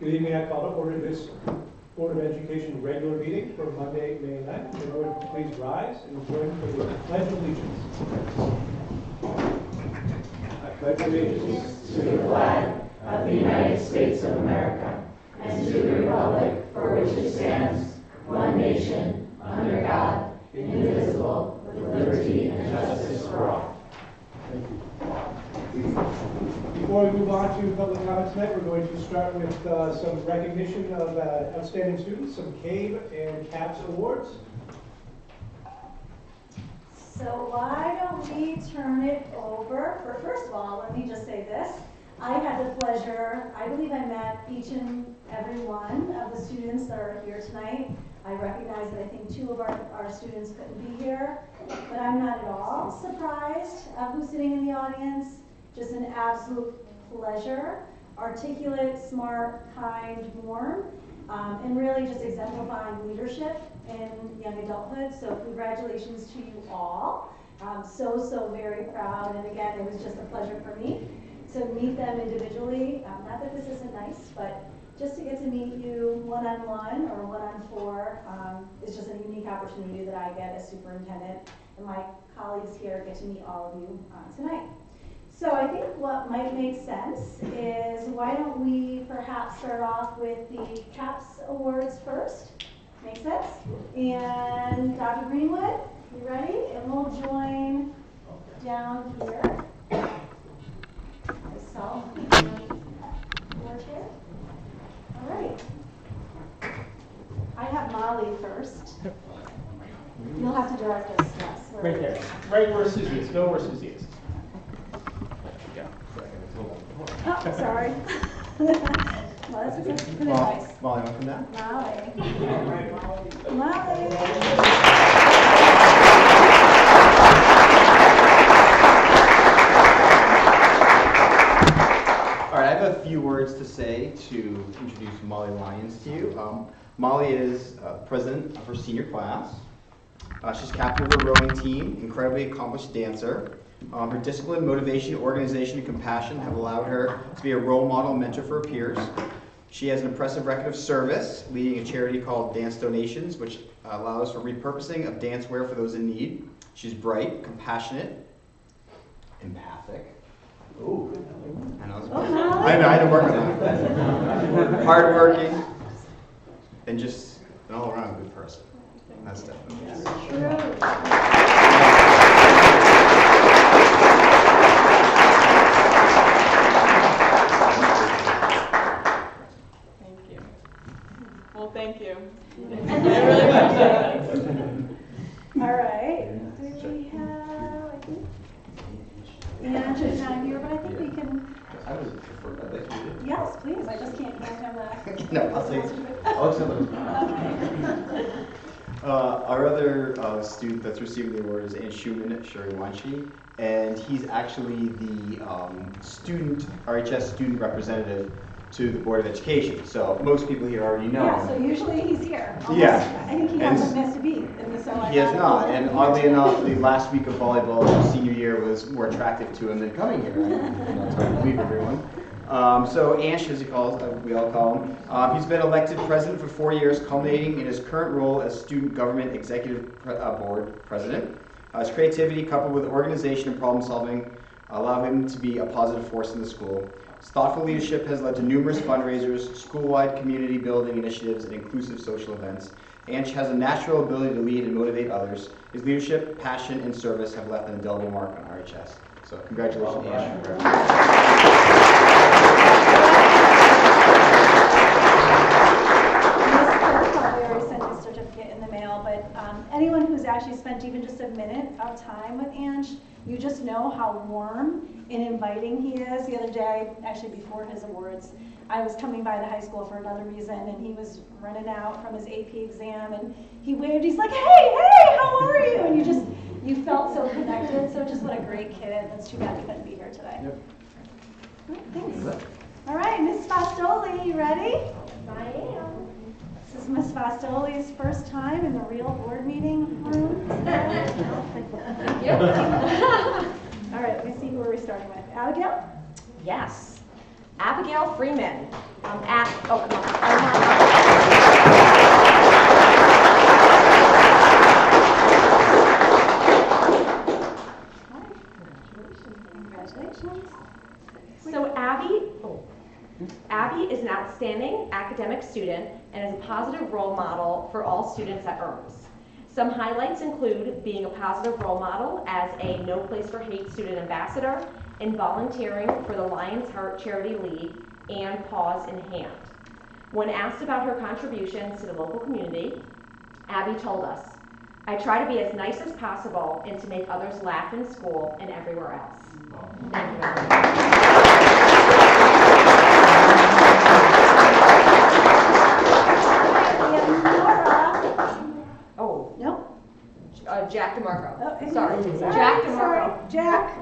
Good evening. I call to order this Board of Education regular meeting for Monday, May 9th. Everyone please rise and join for the Pledge of Allegiance. I pledge allegiance to the flag of the United States of America and to the republic for which it stands, one nation, under God, indivisible, with liberty and justice for all. Thank you. Before we move on to public comment tonight, we're going to start with some recognition of outstanding students, some CAVE and CAPS awards. So why don't we turn it over for, first of all, let me just say this. I had the pleasure, I believe I met each and every one of the students that are here tonight. I recognize that I think two of our students couldn't be here, but I'm not at all surprised of who's sitting in the audience. Just an absolute pleasure. Articulate, smart, kind, warm, and really just exemplifying leadership in young adulthood. So congratulations to you all. So very proud. And again, it was just a pleasure for me to meet them individually. Not that this isn't nice, but just to get to meet you one-on-one or one-on-four is just a unique opportunity that I get as superintendent, and my colleagues here get to meet all of you tonight. So I think what might make sense is why don't we perhaps start off with the CAPS Awards first? Make sense? And Dr. Greenwood, you ready? And we'll join down here. Myself and board chair. All right. I have Molly first. You'll have to direct us, yes. Right there. Right where Susie is. Go where Susie is. Oh, sorry. Well, that's good advice. Molly, want to come down? Molly. Molly. All right, I have a few words to say to introduce Molly Lyons to you. Molly is president of her senior class. She's captain of her rowing team, incredibly accomplished dancer. Her discipline, motivation, organization, and compassion have allowed her to be a role model and mentor for her peers. She has an impressive record of service, leading a charity called Dance Donations, which allows for repurposing of dance wear for those in need. She's bright, compassionate, empathic. Ooh, I know. I had to work on that. Hardworking, and just an all-around good person. That's definitely true. Well, thank you. I really appreciate it. All right. Do we have, I think, Ange is not here, but I think we can. I would prefer that. Like you did. Yes, please. I just can't hand him the. No, I'll take it. I'll accept it. Okay. Our other student that's receiving the award is Ann Schumann Shuriwanshi, and he's actually the RHS student representative to the Board of Education. So most people here already know Yeah, him. so usually he's here. Almost, Yeah. I think he hasn't missed a beat. And so He has not, and oddly enough, the last week of volleyball of senior year was more attractive to him than coming here. That's hard to believe, everyone. So Ansh, as we all call him, he's been elected president for 4 years, culminating in his current role as Student Government Executive Board President. His creativity, coupled with organization and problem solving, allow him to be a positive force in the school. His thoughtful leadership has led to numerous fundraisers, school-wide community building initiatives, and inclusive social events. Ansh has a natural ability to lead and motivate others. His leadership, passion, and service have left an indelible mark on RHS. So congratulations, Ansh. Probably already sent his certificate in the mail, but anyone who's actually spent even just a minute of time with Ange, you just know how warm and inviting he is. The other day, actually before his awards, I was coming by the high school for another reason, and he was running out from his AP exam, and he waved. He's like, hey, how are you? And you felt so connected. So just what a great kid. It's too bad he couldn't be here today. Yep. All right, thanks. All right, Ms. Fastoli, you ready? I am. This is Ms. Fastoli's first time in the real board meeting room. All right, let me see who we're starting with. Abigail? Yes. Abigail Freeman. Come on. Congratulations. So Abby is an outstanding academic student and is a positive role model for all students at ERMS. Some highlights include being a positive role model as a No Place for Hate student ambassador and volunteering for the Lion's Heart Charity League and Paws in Hand. When asked about her contributions to the local community, Abby told us, "I try to be as nice as possible and to make others laugh in school and everywhere else." Thank you very much. Oh. No? Jack DeMarco. Oh, Sorry. sorry. Jack DeMarco. Sorry. Jack.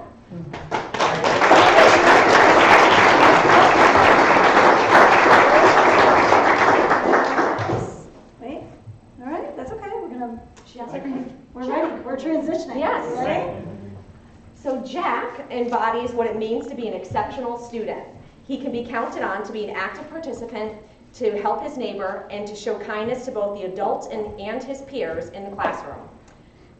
Wait. All right. That's okay. We're ready. We're transitioning. Yes. Ready? So Jack embodies what it means to be an exceptional student. He can be counted on to be an active participant, to help his neighbor, and to show kindness to both the adults and his peers in the classroom.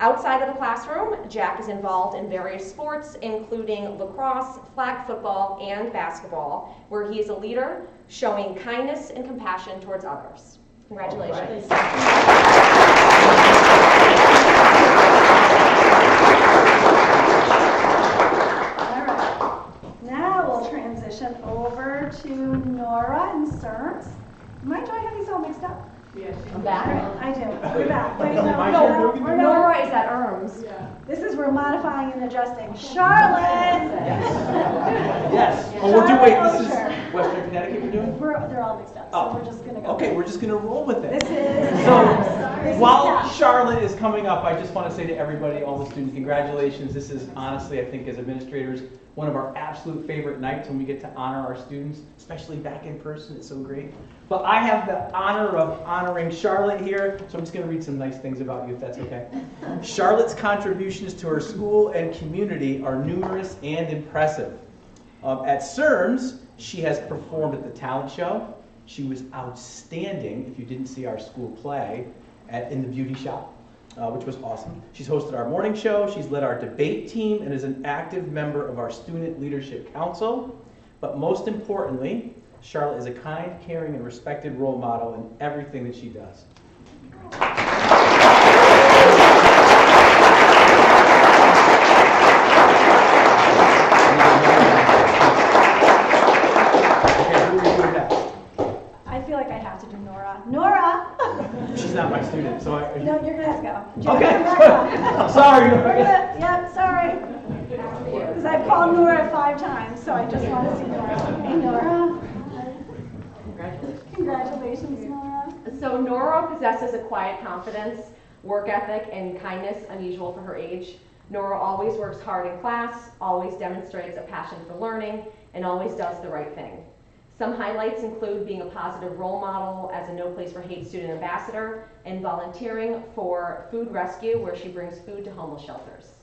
Outside of the classroom, Jack is involved in various sports, including lacrosse, flag football, and basketball, where he is a leader, showing kindness and compassion towards others. Congratulations. All right. Now we'll transition over to Nora and Stearns. Do I have these all mixed up? I'm back. I do. We're back. Wait, No, we're not. Nora is at ERMS. This is we're modifying and adjusting. Charlotte. Yes. Oh, we're doing, wait, this Charlotte is Western Connecticut we're doing? They're all mixed up, so Oh. we're just gonna go. Okay, we're just gonna roll with it. This is. So, this is while Jack. Charlotte is coming up, I just want to say to everybody, all the students, congratulations. This is honestly, I think as administrators, one of our absolute favorite nights when we get to honor our students, especially back in person. It's so great. But I have the honor of honoring Charlotte here, so I'm just going to read some nice things about you, if that's okay. Charlotte's contributions to her school and community are numerous and impressive. At CERMS, she has performed at the talent show. She was outstanding, if you didn't see our school play, in the beauty shop, which was awesome. She's hosted our morning show, she's led our debate team, and is an active member of our Student Leadership Council. But most importantly, Charlotte is a kind, caring, and respected role model in everything that she does. I feel like I have to do Nora. Nora! She's not my student, so I... No, you're gonna have to go. Okay. Come back up. Sorry. Yep, sorry. Because I've called Nora 5 times, so I just want to see Nora. Hey, Nora. Congratulations, Nora. So Nora possesses a quiet confidence, work ethic, and kindness unusual for her age. Nora always works hard in class, always demonstrates a passion for learning, and always does the right thing. Some highlights include being a positive role model as a No Place for Hate student ambassador and volunteering for food rescue, where she brings food to homeless shelters.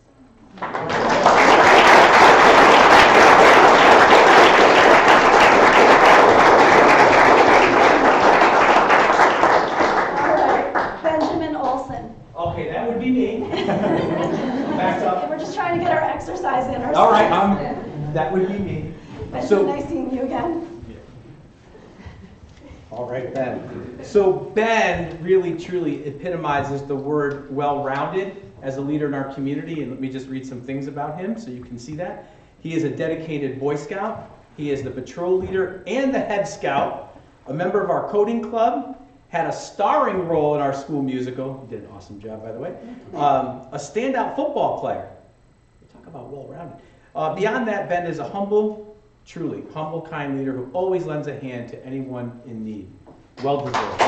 Benjamin Olsen. Okay, that would be me. Back up. We're just trying to get our exercise in. All right, that would be me. Benjamin, nice seeing you again. All right, Ben. So Ben really, truly epitomizes the word well-rounded as a leader in our community, and let me just read some things about him so you can see that. He is a dedicated Boy Scout. He is the patrol leader and the head scout, a member of our coding club, had a starring role in our school musical. He did an awesome job, by the way. A standout football player. Talk about well-rounded. Beyond that, Ben is a humble, truly humble, kind leader who always lends a hand to anyone in need. Well deserved.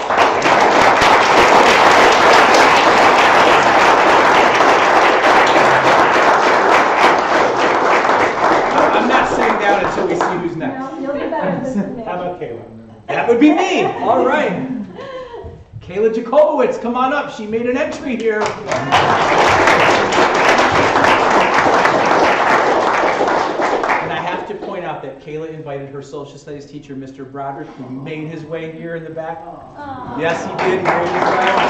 I'm not sitting down until we see who's next. No, you'll be better at this than me. How about Kayla? That would be me. All right. Kayla Jacobowitz, come on up. She made an entry here. And I have to point out that Kayla invited her social studies teacher, Mr. Broderick, who made his way here in the back. Aw. Yes, he did. He made his way, Mr.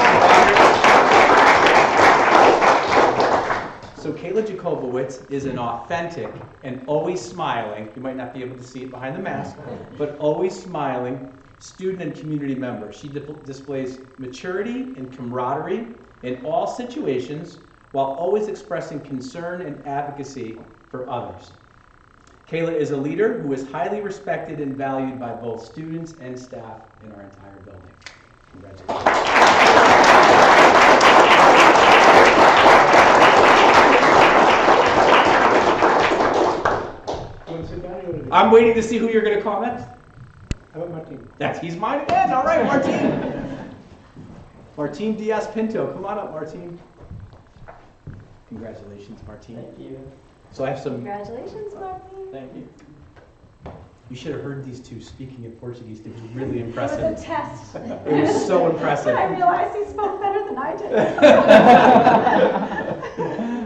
Broderick. So Kayla Jacobowitz is an authentic and always smiling, you might not be able to see it behind the mask, but always smiling student and community member. She displays maturity and camaraderie in all situations while always expressing concern and advocacy for others. Kayla is a leader who is highly respected and valued by both students and staff in our entire building. Congratulations. You want to sit down or you want to? I'm waiting to see who you're going to call next. How about Martin? He's mine again. All right, Martine. Martine Diaz Pinto. Come on up, Martine. Congratulations, Martine. Thank you. So I have some. Congratulations, Martin. Thank you. You should have heard these two speaking in Portuguese. It was really It was impressive. a test. It was so impressive. I realized he spoke better than I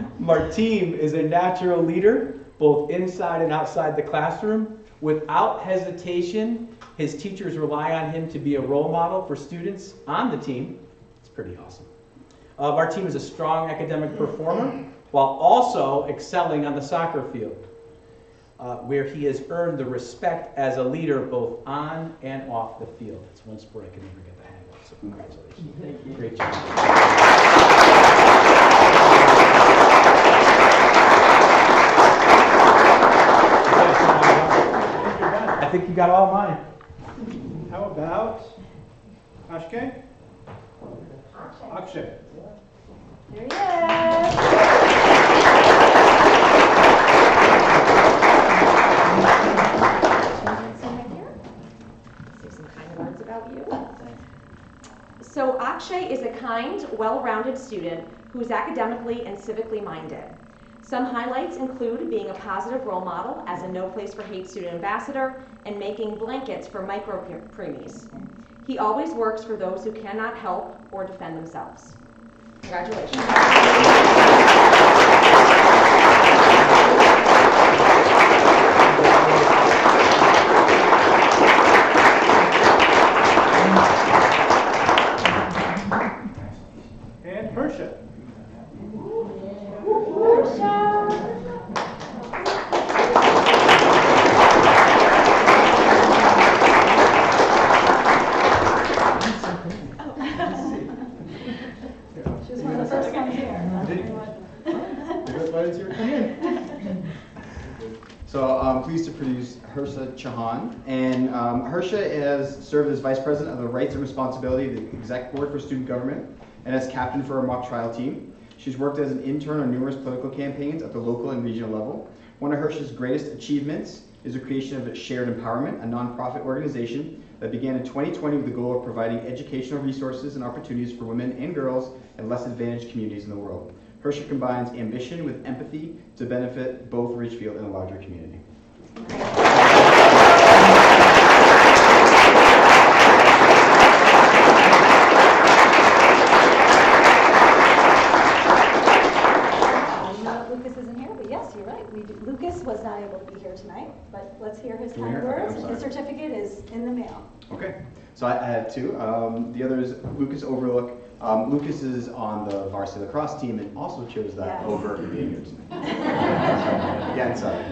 did. Martine is a natural leader, both inside and outside the classroom. Without hesitation, his teachers rely on him to be a role model for students on the team. It's pretty awesome. Martine is a strong academic performer while also excelling on the soccer field, where he has earned the respect as a leader both on and off the field. It's one sport I could never get the hang of, so congratulations. Thank you. Great job. I think you got all mine. How about Ashke? Akshay. There he is. Say some kind words about you. So Akshay is a kind, well-rounded student who is academically and civically minded. Some highlights include being a positive role model as a No Place for Hate student ambassador and making blankets for micro-preemies. He always works for those who cannot help or defend themselves. Congratulations. And Harsha. She was one of the first ones here. So I'm pleased to produce Harsha Chauhan. And Harsha has served as Vice President of the Rights and Responsibility of the Exec Board for Student Government and as captain for our mock trial team. She's worked as an intern on numerous political campaigns at the local and regional level. One of Harsha's greatest achievements is the creation of Shared Empowerment, a nonprofit organization that began in 2020 with the goal of providing educational resources and opportunities for women and girls in less advantaged communities in the world. Harsha combines ambition with empathy to benefit both Ridgefield and the larger community. Lucas isn't here, but yes, you're right. Lucas was not able to be here tonight, but let's hear his Can we kind hear? words. Okay, I'm sorry. His certificate is in the mail. Okay, so I had two. The other is Lucas Overlook. Lucas is on the varsity lacrosse team and also chose that Yes. over being here tonight. Again, sorry.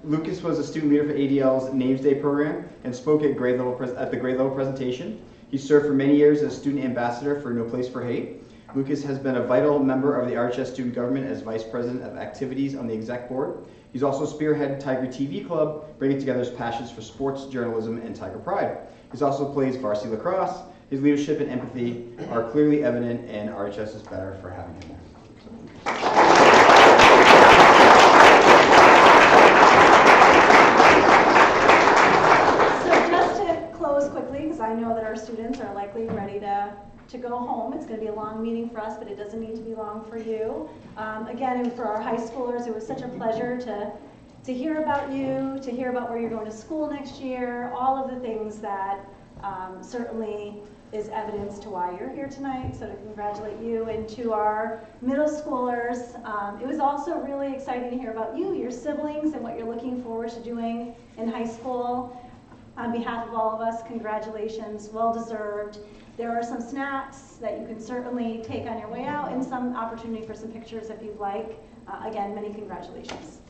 Lucas was a student leader for ADL's Names Day program and spoke at the grade level presentation. He served for many years as student ambassador for No Place for Hate. Lucas has been a vital member of the RHS student government as vice president of activities on the exec board. He's also spearheaded Tiger TV Club, bringing together his passions for sports, journalism, and Tiger Pride. He also plays varsity lacrosse. His leadership and empathy are clearly evident, and RHS is better for having him there. So just to close quickly, because I know that our students are likely ready to go home. It's going to be a long meeting for us, but it doesn't need to be long for you. Again, for our high schoolers, it was such a pleasure to hear about you, to hear about where you're going to school next year, all of the things that certainly is evidence to why you're here tonight, so to congratulate you. And to our middle schoolers, it was also really exciting to hear about you, your siblings, and what you're looking forward to doing in high school. On behalf of all of us, congratulations, well deserved. There are some snacks that you can certainly take on your way out and some opportunity for some pictures if you'd like. Again, many congratulations.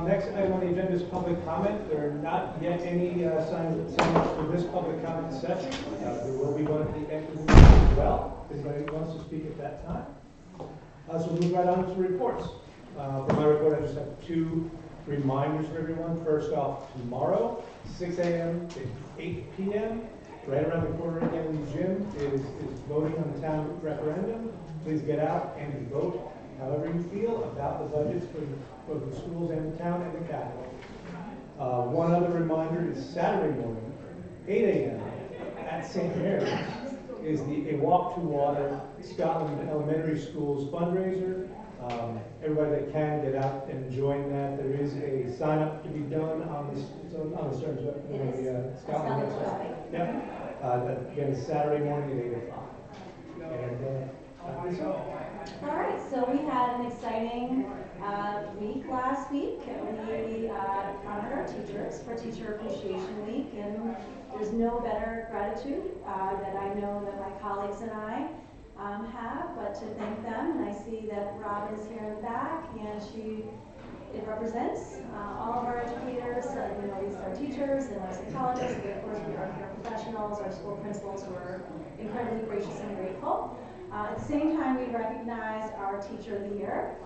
Next item on the agenda is public comment. There are not yet any signs for this public comment session. There will be one at the end of the meeting as well, if anybody wants to speak at that time. So we'll move right on to reports. For my report, I just have two reminders for everyone. First off, tomorrow, 6 a.m. to 8 p.m., right around the corner again in the gym, is voting on the town referendum. Please get out and vote however you feel about the budgets for both the schools and the town and the capital. One other reminder is Saturday morning, 8 a.m. at St. Mary's is a Walk to Water Scotland Elementary Schools fundraiser. Everybody that can get out and join that. There is a sign up to be done on the Stearns Scotland website. Yep. Again, it's Saturday morning at 8 o'clock. And all right, so we had an exciting week last week. We honored our teachers for Teacher Appreciation Week, and there's no better gratitude that I know that my colleagues and I have, but to thank them. And I see that Robin is here in the back, and it represents all of our educators. These are teachers and our psychologists, and of course we are paraprofessionals, our school principals who are incredibly gracious and grateful. At the same time, we recognize our Teacher of the Year,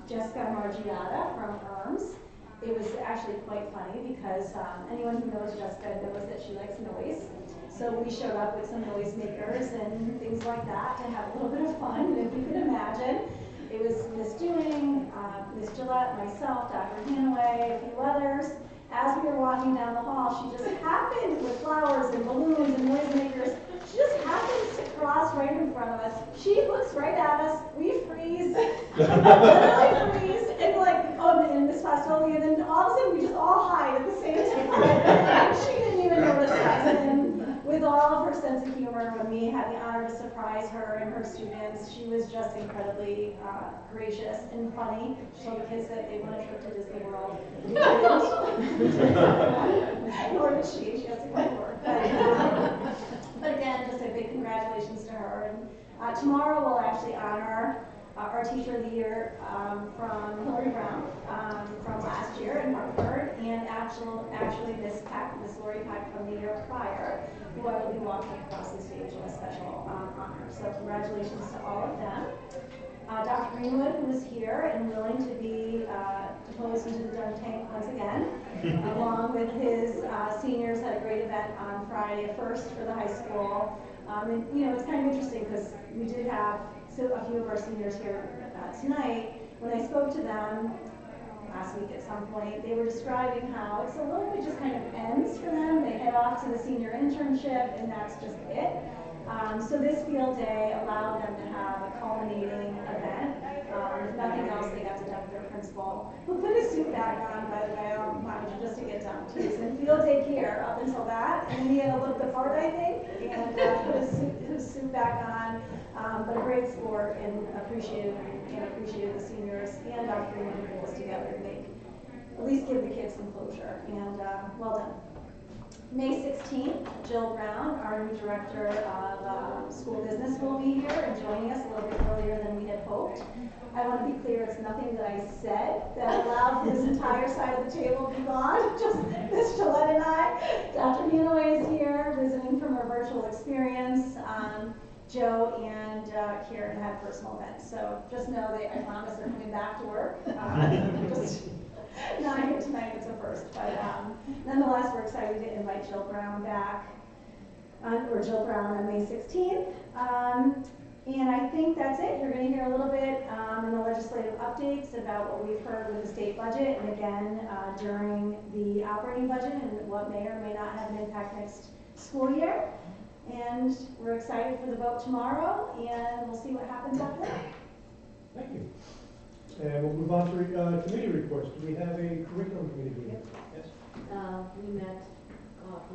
Jessica Margiata from ERMS. It was actually quite funny because anyone who knows Jessica knows that she likes noise. So we showed up with some noisemakers and things like that to have a little bit of fun. And if you can imagine, it was Miss Dewing, Miss Gillette, myself, Dr. Hanaway, a few others. As we were walking down the hall, she just happened with flowers and balloons and noisemakers. She just happens to cross right in front of us. She looks right at us. We freeze. Literally freeze. And and Miss Fastoli, and then all of a sudden we just all hide at the same time. And she didn't even notice us. And with all of her sense of humor, when we had the honor to surprise her and her students, she was just incredibly gracious and funny. She told the kids that they won a trip to Disney World. Nor did she has to go to work. But again, just a big congratulations to her. And tomorrow we'll actually honor our Teacher of the Year from Hillary Brown from last year in Hartford, and actually Miss Pat Pack, Miss Lori Pack from the year prior, who I will be walking across the stage in a special honor. So congratulations to all of them. Dr. Greenwood, who is here and willing to be deposed into the dunk tank once again, along with his seniors, had a great event on Friday, a first for the high school. And you know, it's kind of interesting because we did have a few of our seniors here tonight. When I spoke to them last week at some point, they were describing how it's a little bit just kind of ends for them. They head off to the senior internship and that's just it. So this field day allowed them to have a culminating event. If nothing else, they got to dunk their principal, who put his suit back on, by the way, mind you, just to get dunked. He was in field day gear up until that, and then he had to look the part, I think, and put his suit back on. But a great sport, and appreciated the seniors and Dr. Freeman who pulled us together to make, at least give the kids some closure, and well done. May 16th, Jill Brown, our new director of school business, will be here and joining us a little bit earlier than we had hoped. I want to be clear, it's nothing that I said that allowed this entire side of the table to be gone. Just Ms. Gillette and I. Dr. Munaway is here, visiting from her virtual experience. Joe and Karen had personal events, so just know I promise they're coming back to work. Just not here tonight, it's a first, but nonetheless, we're excited to invite Jill Brown back, or Jill Brown on May 16th. And I think that's it. You're going to hear a little bit in the legislative updates about what we've heard with the state budget, and again, during the operating budget and what may or may not have an impact next school year. And we're excited for the vote tomorrow, and we'll see what happens after that. Thank you. And we'll move on to committee reports. Do we have a curriculum committee meeting? Yes. We met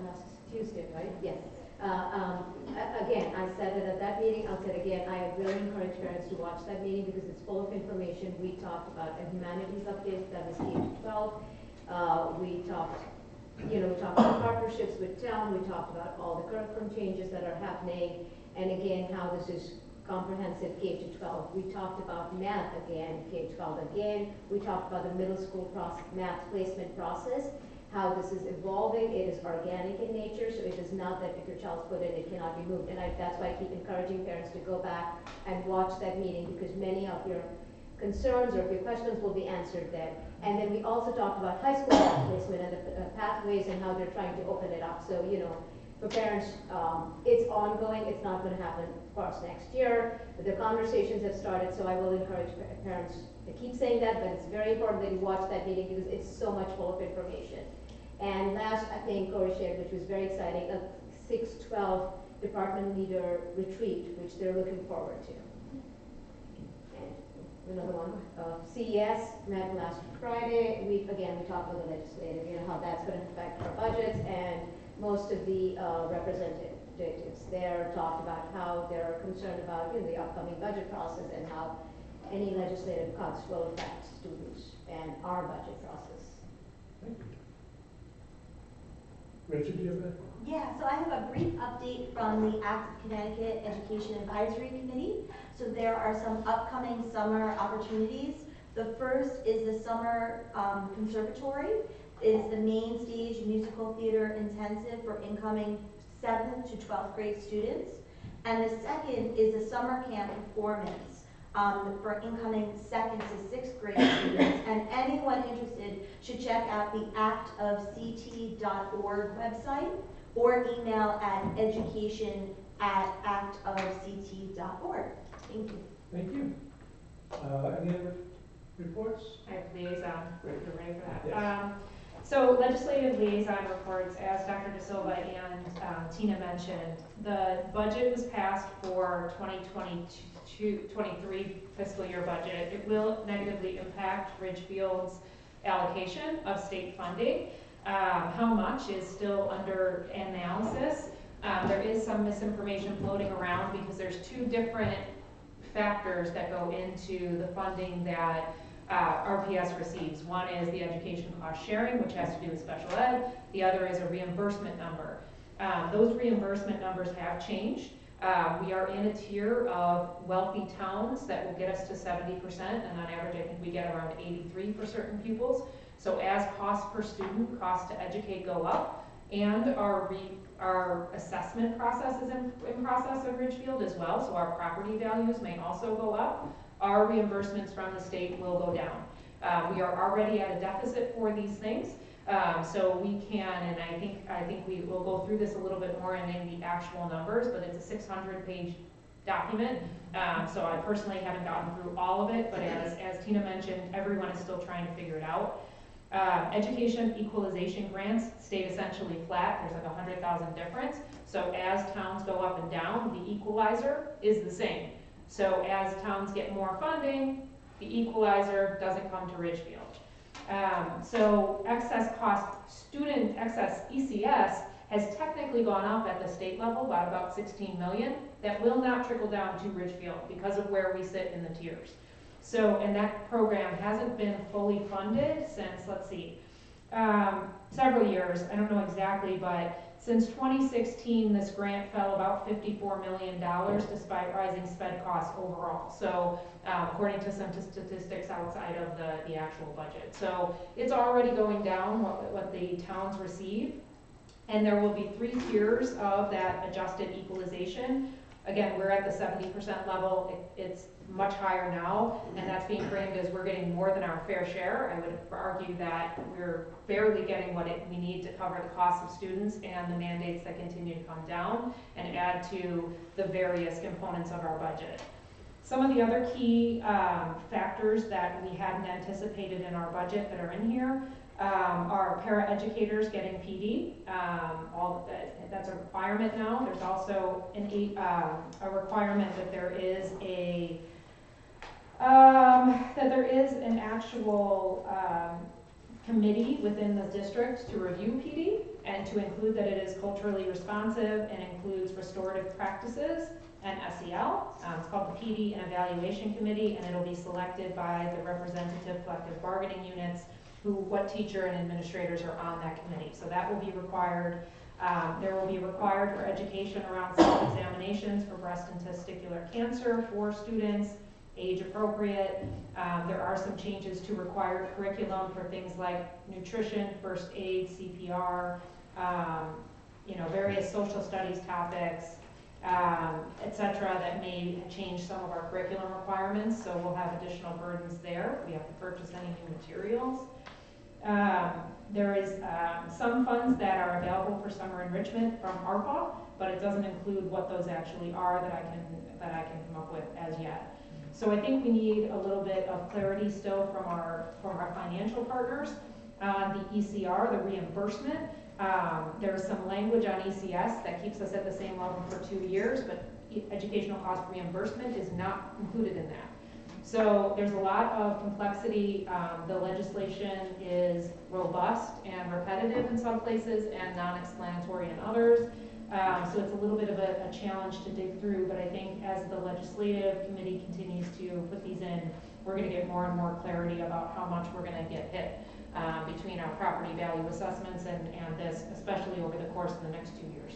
last Tuesday, right? Yes. Again, I said it at that meeting, I'll say it again, I really encourage parents to watch that meeting because it's full of information. We talked about a humanities update that was K-12. We talked about partnerships with town, we talked about all the curriculum changes that are happening, and again, how this is comprehensive K-12. We talked about math again, K-12 again. We talked about the middle school math placement process, how this is evolving. It is organic in nature, so it is not that if your child's put in, it cannot be moved. And that's why I keep encouraging parents to go back and watch that meeting, because many of your concerns or if your questions will be answered there. And then we also talked about high school math placement and the pathways and how they're trying to open it up. So, you know, for parents, it's ongoing. It's not going to happen, of course, next year. But the conversations have started, so I will encourage parents to keep saying that, but it's very important that you watch that meeting because it's so much full of information. And last, I think Corey shared, which was very exciting, a 6-12 department leader retreat, which they're looking forward to. Another one, CES met last Friday. We talked about the legislative, how that's going to affect our budgets, and most of the representatives there talked about how they're concerned about the upcoming budget process and how any legislative cuts will affect students and our budget process. Thank you. Rachel, do you have that? Yeah, so I have a brief update from the Act of Connecticut Education Advisory Committee. So there are some upcoming summer opportunities. The first is the Summer Conservatory. It is the main stage musical theater intensive for incoming 7th to 12th grade students. And the second is a summer camp performance for incoming 2nd to 6th grade students. And anyone interested should check out the actofct.org website or email at education@actofct.org. Thank you. Thank you. Any other reports? I have liaison. Great. You're ready for that. Yes. So legislative liaison reports, as Dr. De Silva and Tina mentioned, the budget was passed for 2022-23 fiscal year budget. It will negatively impact Ridgefield's allocation of state funding. How much is still under analysis. There is some misinformation floating around because there's two different factors that go into the funding that RPS receives. One is the education cost sharing, which has to do with special ed. The other is a reimbursement number. Those reimbursement numbers have changed. We are in a tier of wealthy towns that will get us to 70%, and on average I think we get around 83 for certain pupils. So as cost per student, cost to educate go up, and our assessment process is in process at Ridgefield as well, so our property values may also go up. Our reimbursements from the state will go down. We are already at a deficit for these things, so we can, and I think we will go through this a little bit more in the actual numbers, but it's a 600-page document, so I personally haven't gotten through all of it, but as Tina mentioned, everyone is still trying to figure it out. Education equalization grants stayed essentially flat. There's like $100,000 difference. So as towns go up and down, the equalizer is the same. So as towns get more funding, the equalizer doesn't come to Ridgefield. So excess ECS has technically gone up at the state level by about 16 million. That will not trickle down to Ridgefield because of where we sit in the tiers. So, and that program hasn't been fully funded since, let's see, several years. I don't know exactly, but since 2016, this grant fell about $54 million despite rising sped costs overall. So, according to some statistics outside of the actual budget. So, it's already going down what the towns receive. And there will be 3 tiers of that adjusted equalization. Again, we're at the 70% level. It's much higher now, and that's being framed as we're getting more than our fair share. I would argue that we're barely getting what we need to cover the cost of students and the mandates that continue to come down and add to the various components of our budget. Some of the other key factors that we hadn't anticipated in our budget that are in here are paraeducators getting PD. That's a requirement now. There's also a requirement that there is an actual committee within the district to review PD and to include that it is culturally responsive and includes restorative practices and SEL. It's called the PD and Evaluation Committee, and it'll be selected by the representative collective bargaining units what teacher and administrators are on that committee. So that will be required. There will be required for education around self-examinations for breast and testicular cancer for students, age appropriate. There are some changes to required curriculum for things like nutrition, first aid, CPR, various social studies topics, etc. that may change some of our curriculum requirements. So we'll have additional burdens there. We have to purchase any new materials. There is some funds that are available for summer enrichment from ARPA, but it doesn't include what those actually are that I can come up with as yet. So I think we need a little bit of clarity still from our financial partners on the ECR, the reimbursement. There is some language on ECS that keeps us at the same level for 2 years, but educational cost reimbursement is not included in that. So there's a lot of complexity. The legislation is robust and repetitive in some places and non-explanatory in others. So it's a little bit of a challenge to dig through, but I think as the legislative committee continues to put these in, we're going to get more and more clarity about how much we're going to get hit between our property value assessments and this, especially over the course of the next 2 years.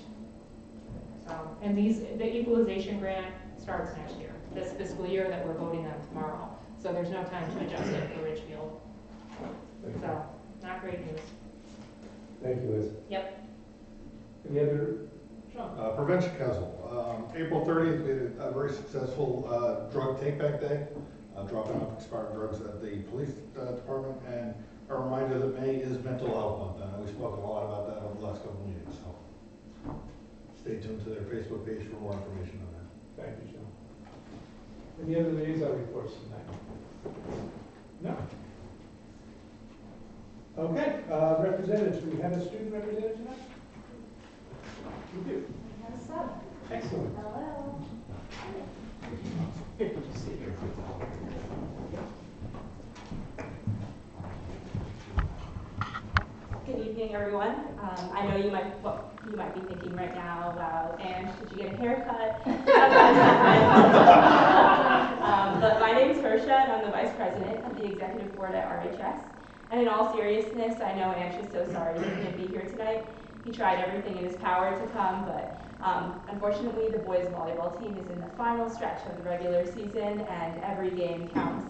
So, and the equalization grant starts next year, this fiscal year that we're voting on tomorrow. So there's no time to adjust it for Ridgefield. So, not great news. Thank you, Liz. Yep. Any other? Sean? Prevention Council. April 30th, we had a very successful drug take-back day, dropping off expired drugs at the police department, and a reminder that May is Mental Health Month. I know we've spoken a lot about that over the last couple of meetings, so stay tuned to their Facebook page for more information on that. Thank you, Sean. Any other liaison reports tonight? No. Okay, representatives, do we have a student representative tonight? We do. What's up? Excellent. Hello. Here, could you sit here? Good evening, everyone. I know you might be thinking right now, wow, and did you get a haircut? But my name is Hersha, and I'm the Vice President of the Executive Board at RHS. And in all seriousness, I know Ansh is so sorry he can't be here tonight. He tried everything in his power to come, but unfortunately the boys volleyball team is in the final stretch of the regular season, and every game counts.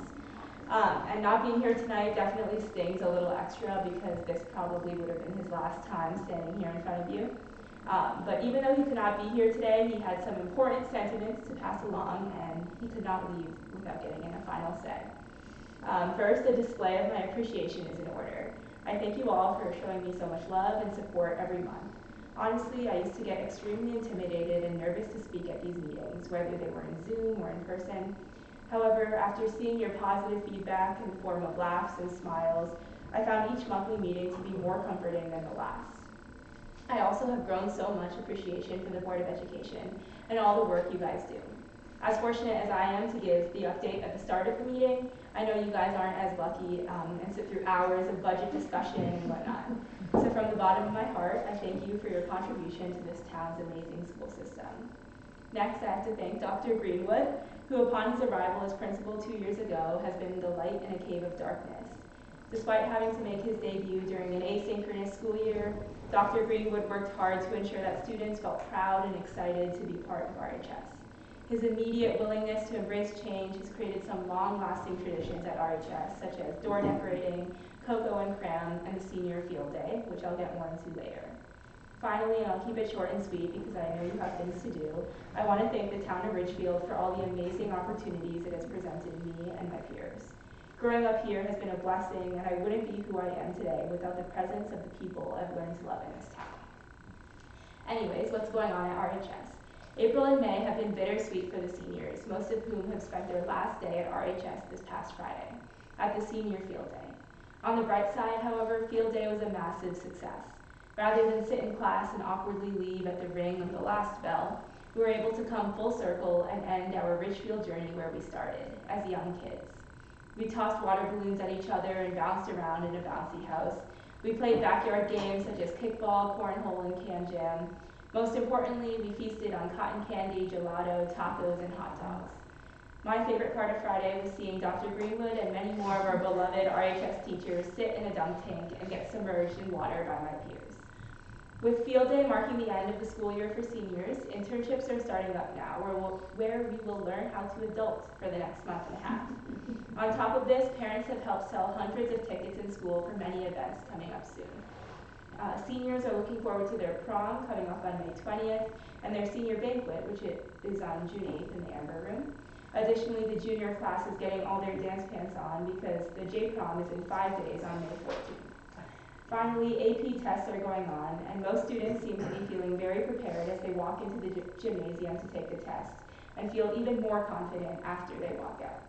And not being here tonight definitely stings a little extra because this probably would have been his last time standing here in front of you. But even though he could not be here today, he had some important sentiments to pass along, and he could not leave without getting in a final say. First, a display of my appreciation is in order. I thank you all for showing me so much love and support every month. Honestly, I used to get extremely intimidated and nervous to speak at these meetings, whether they were in Zoom or in person. However, after seeing your positive feedback in the form of laughs and smiles, I found each monthly meeting to be more comforting than the last. I also have grown so much appreciation for the Board of Education and all the work you guys do. As fortunate as I am to give the update at the start of the meeting, I know you guys aren't as lucky and sit through hours of budget discussion and whatnot. So from the bottom of my heart, I thank you for your contribution to this town's amazing school system. Next, I have to thank Dr. Greenwood, who upon his arrival as principal 2 years ago has been the light in a cave of darkness. Despite having to make his debut during an asynchronous school year, Dr. Greenwood worked hard to ensure that students felt proud and excited to be part of RHS. His immediate willingness to embrace change has created some long-lasting traditions at RHS, such as door decorating, cocoa and cram, and the senior field day, which I'll get more into later. Finally, and I'll keep it short and sweet because I know you have things to do, I want to thank the town of Ridgefield for all the amazing opportunities it has presented me and my peers. Growing up here has been a blessing, and I wouldn't be who I am today without the presence of the people I've learned to love in this town. Anyways, what's going on at RHS? April and May have been bittersweet for the seniors, most of whom have spent their last day at RHS this past Friday, at the senior field day. On the bright side, however, field day was a massive success. Rather than sit in class and awkwardly leave at the ring of the last bell, we were able to come full circle and end our Ridgefield journey where we started, as young kids. We tossed water balloons at each other and bounced around in a bouncy house. We played backyard games such as kickball, cornhole, and can jam. Most importantly, we feasted on cotton candy, gelato, tacos, and hot dogs. My favorite part of Friday was seeing Dr. Greenwood and many more of our beloved RHS teachers sit in a dunk tank and get submerged in water by my peers. With field day marking the end of the school year for seniors, internships are starting up now, where we will learn how to adult for the next month and a half. On top of this, parents have helped sell hundreds of tickets in school for many events coming up soon. Seniors are looking forward to their prom coming up on May 20th, and their senior banquet, which is on June 8th in the Amber Room. Additionally, the junior class is getting all their dance pants on because the J-prom is in 5 days on May 14th. Finally, AP tests are going on, and most students seem to be feeling very prepared as they walk into the gymnasium to take the test, and feel even more confident after they walk out.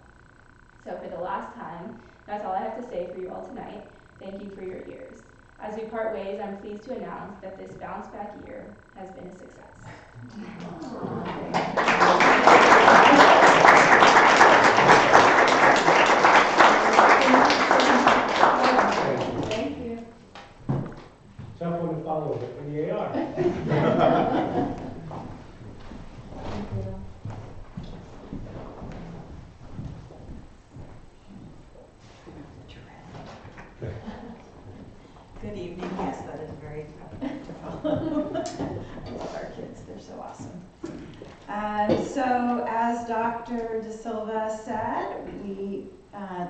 So for the last time, that's all I have to say for you all tonight. Thank you for your ears. As we part ways, I'm pleased to announce that this bounce back year has been a success. Thank you. Tough one to follow, but when you are. Good evening. Yes, that is very tough to follow. I love our kids. They're so awesome. So as Dr. De Silva said, we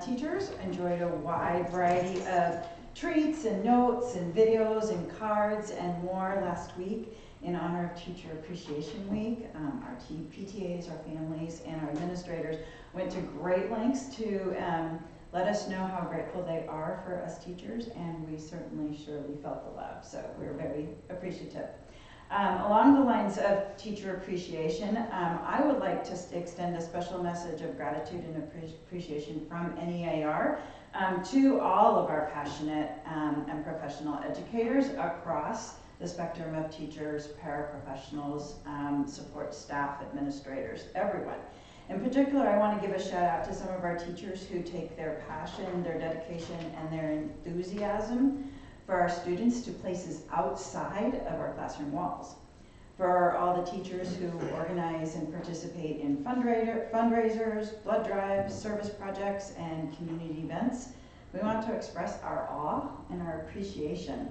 teachers enjoyed a wide variety of treats and notes and videos and cards and more last week in honor of Teacher Appreciation Week. Our PTAs, our families, and our administrators went to great lengths to let us know how grateful they are for us teachers, and we certainly surely felt the love, so we're very appreciative. Along the lines of teacher appreciation, I would like to extend a special message of gratitude and appreciation from NEAR to all of our passionate and professional educators across the spectrum of teachers, paraprofessionals, support staff, administrators, everyone. In particular, I want to give a shout out to some of our teachers who take their passion, their dedication, and their enthusiasm for our students to places outside of our classroom walls. For all the teachers who organize and participate in fundraisers, blood drives, service projects, and community events, we want to express our awe and our appreciation.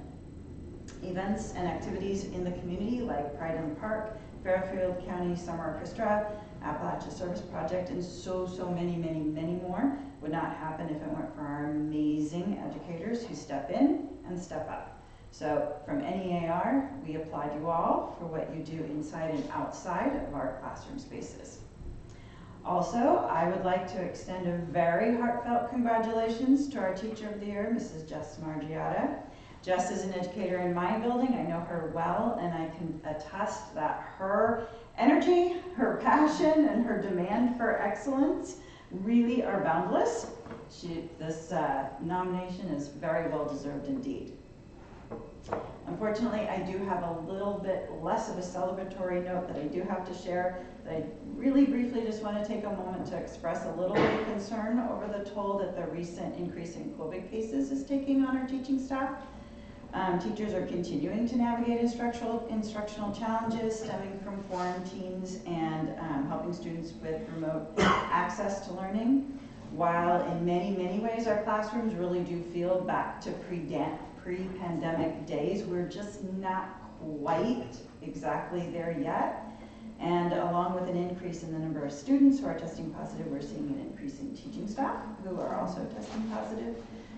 Events and activities in the community like Pride in the Park, Fairfield County Summer Orchestra, Appalachia Service Project, and so many more would not happen if it weren't for our amazing educators who step in and step up. So from NEAR, we applaud you all for what you do inside and outside of our classroom spaces. Also, I would like to extend a very heartfelt congratulations to our Teacher of the Year, Mrs. Jess Margiata. Jess is an educator in my building. I know her well, and I can attest that her energy, her passion, and her demand for excellence really are boundless. This nomination is very well deserved indeed. Unfortunately, I do have a little bit less of a celebratory note that I do have to share. I really briefly just want to take a moment to express a little bit of concern over the toll that the recent increase in COVID cases is taking on our teaching staff. Teachers are continuing to navigate instructional challenges stemming from quarantines and helping students with remote access to learning. While in many ways our classrooms really do feel back to pre-pandemic days, we're just not quite exactly there yet. And along with an increase in the number of students who are testing positive, we're seeing an increase in teaching staff who are also testing positive.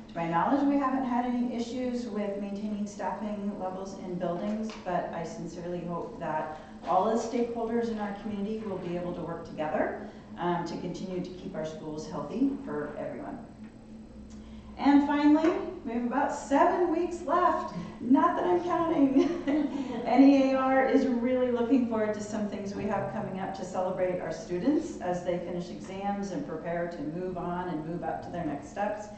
To my knowledge, we haven't had any issues with maintaining staffing levels in buildings, but I sincerely hope that all the stakeholders in our community will be able to work together to continue to keep our schools healthy for everyone. And finally, we have about 7 weeks left. Not that I'm counting. NEAR is really looking forward to some things we have coming up to celebrate our students as they finish exams and prepare to move on and move up to their next steps.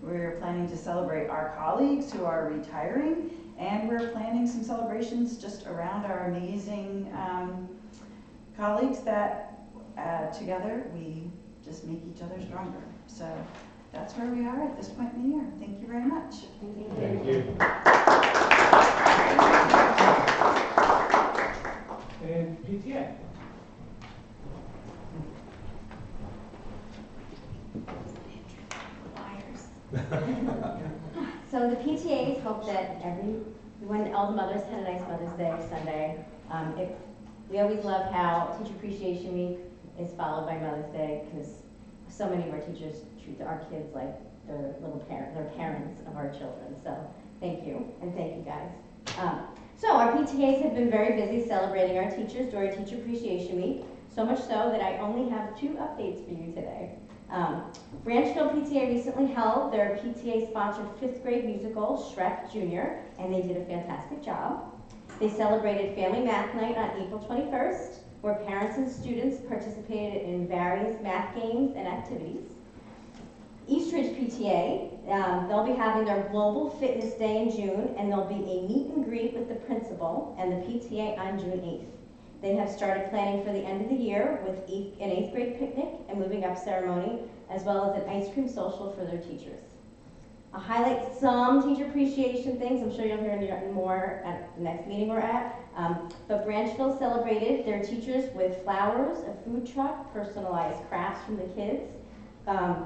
We're planning to celebrate our colleagues who are retiring, and we're planning some celebrations just around our amazing colleagues that together we just make each other stronger. So that's where we are at this point in the year. Thank you very much. Thank you. And PTA. So the PTAs hope that when all the mothers had a nice Mother's Day Sunday. We always love how Teacher Appreciation Week is followed by Mother's Day, because so many of our teachers treat our kids like they're they're parents of our children. So thank you, and thank you guys. So our PTAs have been very busy celebrating our teachers during Teacher Appreciation Week, so much so that I only have 2 updates for you today. Branchville PTA recently held their PTA-sponsored 5th grade musical, Shrek Jr., and they did a fantastic job. They celebrated Family Math Night on April 21st, where parents and students participated in various math games and activities. Eastridge PTA, they'll be having their Global Fitness Day in June, and there'll be a meet and greet with the principal and the PTA on June 8th. They have started planning for the end of the year with an 8th grade picnic and moving up ceremony, as well as an ice cream social for their teachers. I'll highlight some teacher appreciation things. I'm sure you'll hear more at the next meeting we're at. But Branchville celebrated their teachers with flowers, a food truck, personalized crafts from the kids,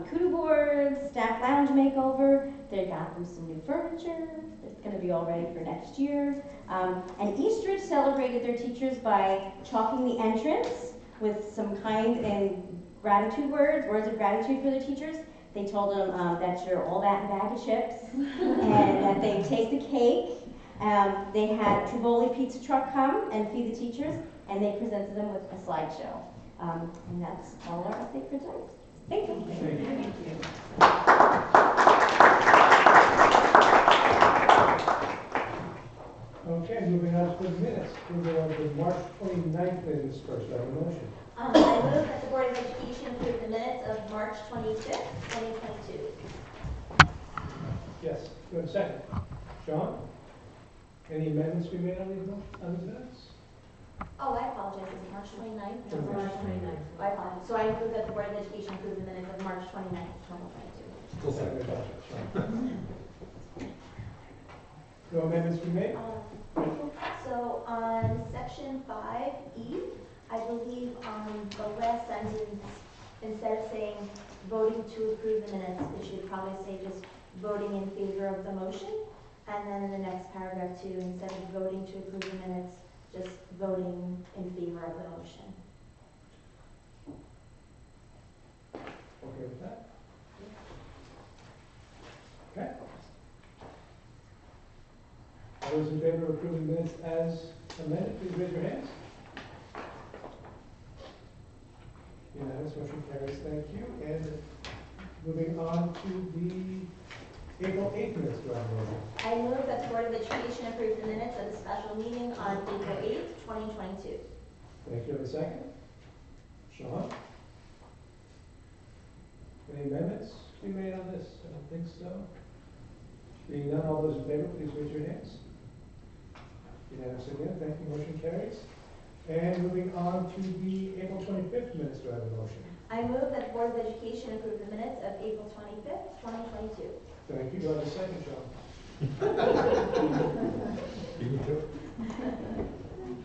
kudu boards, staff lounge makeover. They got them some new furniture. It's going to be all ready for next year. And Eastridge celebrated their teachers by chalking the entrance with some kind and gratitude words of gratitude for their teachers. They told them that you're all that in a bag of chips, and that they take the cake. They had Trivoli Pizza Truck come and feed the teachers, and they presented them with a slideshow. And that's all our update for tonight. Thank you. Thank you. Okay, moving on to the minutes. Moving on to March 29th minutes first. I have a motion. I move that the Board of Education approve the minutes of March 25th, 2022. Yes, do I have a second? Sean? Any amendments we made on these minutes? Oh, I apologize, is it March 29th? No, March March 29th. I apologize. So I move that the Board of Education approve the minutes of March 29th, 2022. Still second. No amendments we made? So on section 5E, I believe on the last sentence, instead of saying voting to approve the minutes, it should probably say just voting in favor of the motion. And then in the next paragraph too, instead of voting to approve the minutes, just voting in favor of the motion. Okay with that? Okay. All those in favor of approving minutes as amended, please raise your hands. Unanimous, motion carries, thank you. And moving on to the April 8th minutes, do I have a motion? I move that the Board of Education approve the minutes of the special meeting on April 8th, 2022. Thank you, have a second? Sean? Any amendments to be made on this? I don't think so. Being none, all those in favor, please raise your hands. Unanimous again, thank you, motion carries. And moving on to the April 25th minutes, do I have a motion? I move that the Board of Education approve the minutes of April 25th, 2022. Thank you, do I have a second, Sean?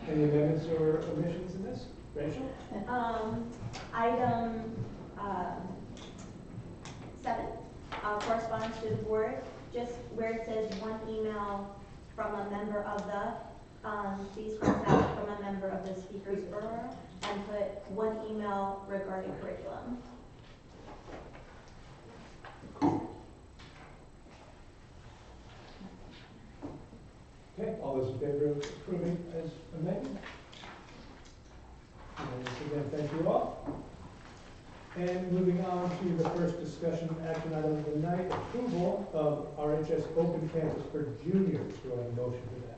Any amendments or omissions in this? Rachel? Item 7, correspondence to the board, just where it says one email from a member of the, please cross out from a member of the speaker's borough and put one email regarding curriculum. Okay, all those in favor of approving as amended? And again, thank you all. And moving on to the first discussion action item of the night, approval of RHS Open Campus for juniors. Do I have a motion for that?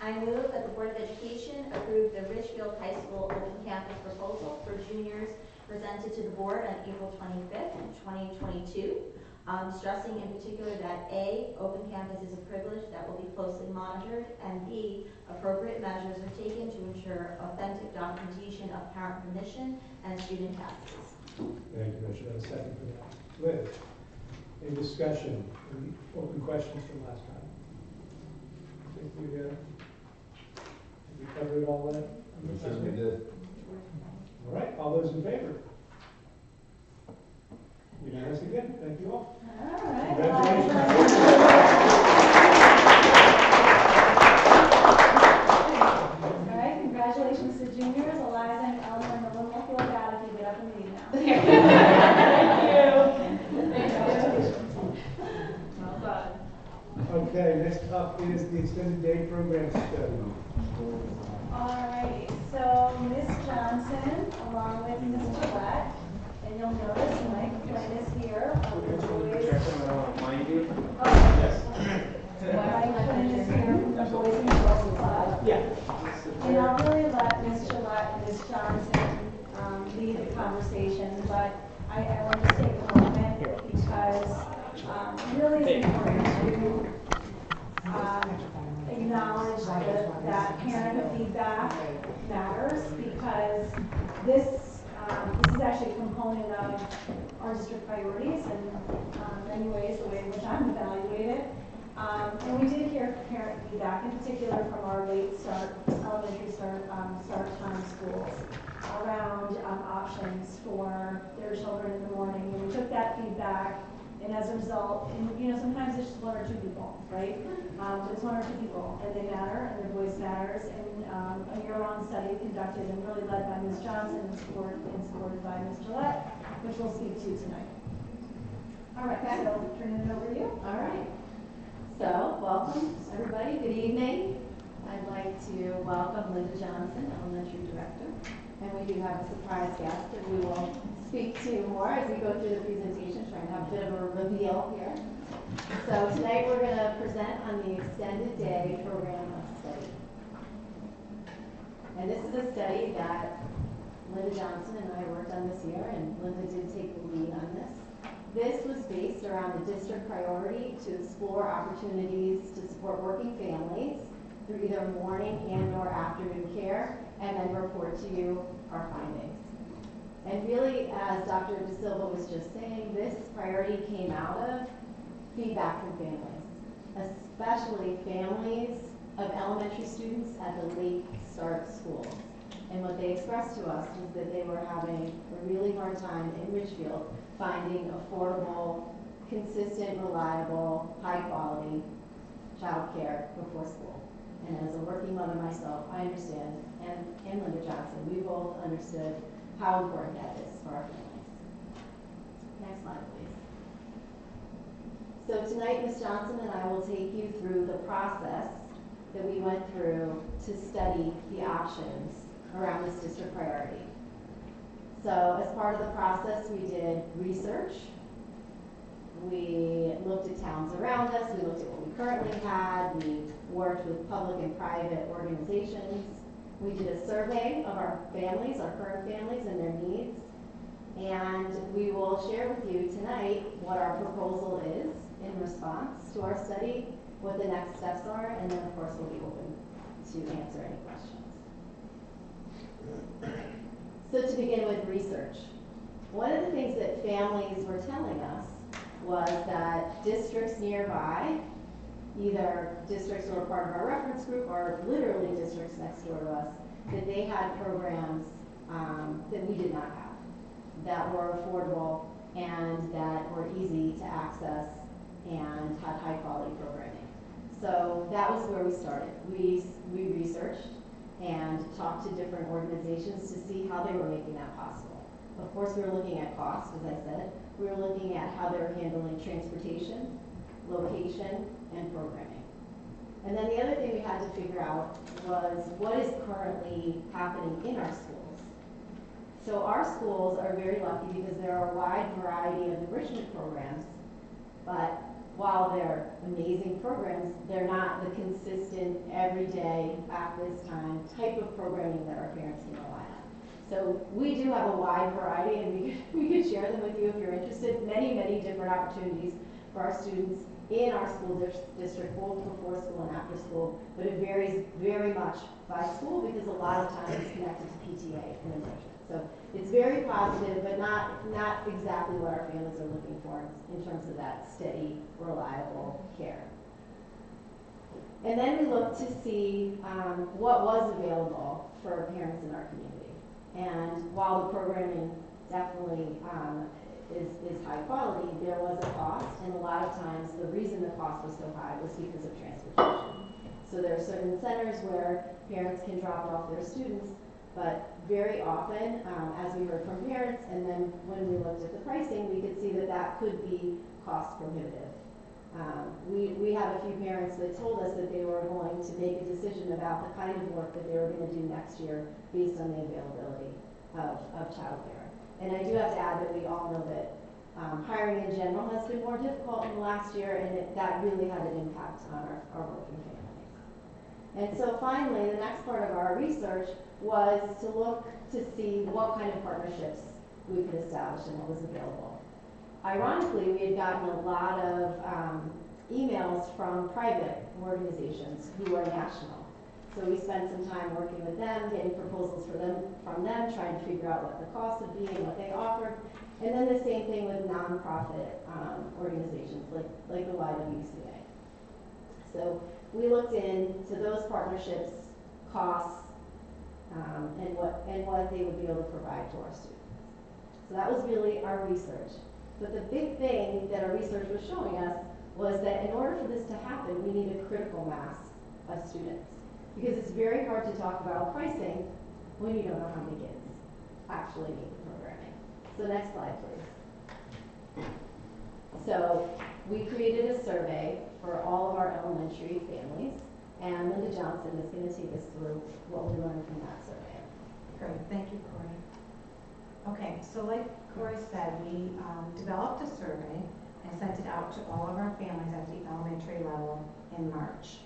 I move that the Board of Education approve the Richfield High School Open Campus proposal for juniors presented to the board on April 25th, 2022. Stressing in particular that A, open campus is a privilege that will be closely monitored, and B, appropriate measures are taken to ensure authentic documentation of parent permission and student passes. Thank you, I should have a second for that. Liz, any discussion, any open questions from last time? I think we covered all that. We certainly did. All right, all those in favor? Unanimous again, thank you all. All right. Congratulations. All right, congratulations to juniors, Eliza and Ellen, and the little feel bad if you get up and leave now. Thank you. Well done. Okay, next up is the extended day program study. Alrighty, so Ms. Johnson, along with Ms. Gillette, and you'll notice Mike Flynn is here. Mike Flynn is here from the Boys and Girls Club. Yeah. And I'll really let Ms. Gillette and Ms. Johnson lead the conversation, but I want to take a moment because really it's important to acknowledge that parent feedback matters, because this is actually a component of our district priorities and in many ways the way in which I'm evaluated. And we did hear parent feedback, in particular from our late start, elementary start time schools, around options for their children in the morning. And we took that feedback, and as a result, and, you know, sometimes it's just one or two people, right? But it's one or two people, and they matter, and their voice matters. And a year-long study conducted and really led by Ms. Johnson and supported by Ms. Gillette, which we'll speak to tonight. All right, so turn it over to you. All right. So, welcome, everybody. Good evening. I'd like to welcome Linda Johnson, Elementary Director. And we do have a surprise guest that we will speak to more as we go through the presentation, trying to have a bit of a reveal here. So tonight we're going to present on the Extended Day Program of Study. And this is a study that Linda Johnson and I worked on this year, and Linda did take the lead on this. This was based around the district priority to explore opportunities to support working families through either morning and or afternoon care, and then report to you our findings. And really, as Dr. De Silva was just saying, this priority came out of feedback from families, especially families of elementary students at the late start schools. And what they expressed to us was that they were having a really hard time in Richfield finding affordable, consistent, reliable, high quality child care before school. And as a working mother myself, I understand, and Linda Johnson, we both understood how important that is for our families. Next slide, please. So tonight, Ms. Johnson and I will take you through the process that we went through to study the options around this district priority. So as part of the process, we did research. We looked at towns around us. We looked at what we currently had. We worked with public and private organizations. We did a survey of our families, our current families, and their needs. And we will share with you tonight what our proposal is in response to our study, what the next steps are, and then of course we'll be open to answer any questions. So to begin with research, one of the things that families were telling us was that districts nearby, either districts who are part of our reference group or literally districts next door to us, that they had programs that we did not have, that were affordable and that were easy to access and had high quality programming. So that was where we started. We researched and talked to different organizations to see how they were making that possible. Of course, we were looking at cost, as I said. We were looking at how they were handling transportation, location, and programming. And then the other thing we had to figure out was what is currently happening in our schools. So our schools are very lucky because there are a wide variety of enrichment programs, but while they're amazing programs, they're not the consistent, everyday, at this time type of programming that our parents can rely on. So we do have a wide variety, and we could share them with you if you're interested. Many, many different opportunities for our students in our school district, both before school and after school, but it varies very much by school because a lot of times it's connected to PTA and enrichment. So it's very positive, but not exactly what our families are looking for in terms of that steady, reliable care. And then we looked to see what was available for parents in our community. And while the programming definitely is high quality, there was a cost, and a lot of times the reason the cost was so high was because of transportation. So there are certain centers where parents can drop off their students, but very often, as we heard from parents, and then when we looked at the pricing, we could see that that could be cost prohibitive. We had a few parents that told us that they were going to make a decision about the kind of work that they were going to do next year based on the availability of childcare. And I do have to add that we all know that hiring in general has been more difficult in the last year, and that really had an impact on our working families. And so finally, the next part of our research was to look to see what kind of partnerships we could establish and what was available. Ironically, we had gotten a lot of emails from private organizations who are national. So we spent some time working with them, getting proposals from them, trying to figure out what the cost would be and what they offered. And then the same thing with nonprofit organizations like the YWCA. So we looked into those partnerships, costs, and what they would be able to provide to our students. So that was really our research. But the big thing that our research was showing us was that in order for this to happen, we need a critical mass of students. Because it's very hard to talk about pricing when you don't know how many kids actually need the programming. So next slide, please. So we created a survey for all of our elementary families, and Linda Johnson is going to take us through what we learned from that survey. Great, thank you, Corey. Okay, so like Corey said, we developed a survey and sent it out to all of our families at the elementary level in March.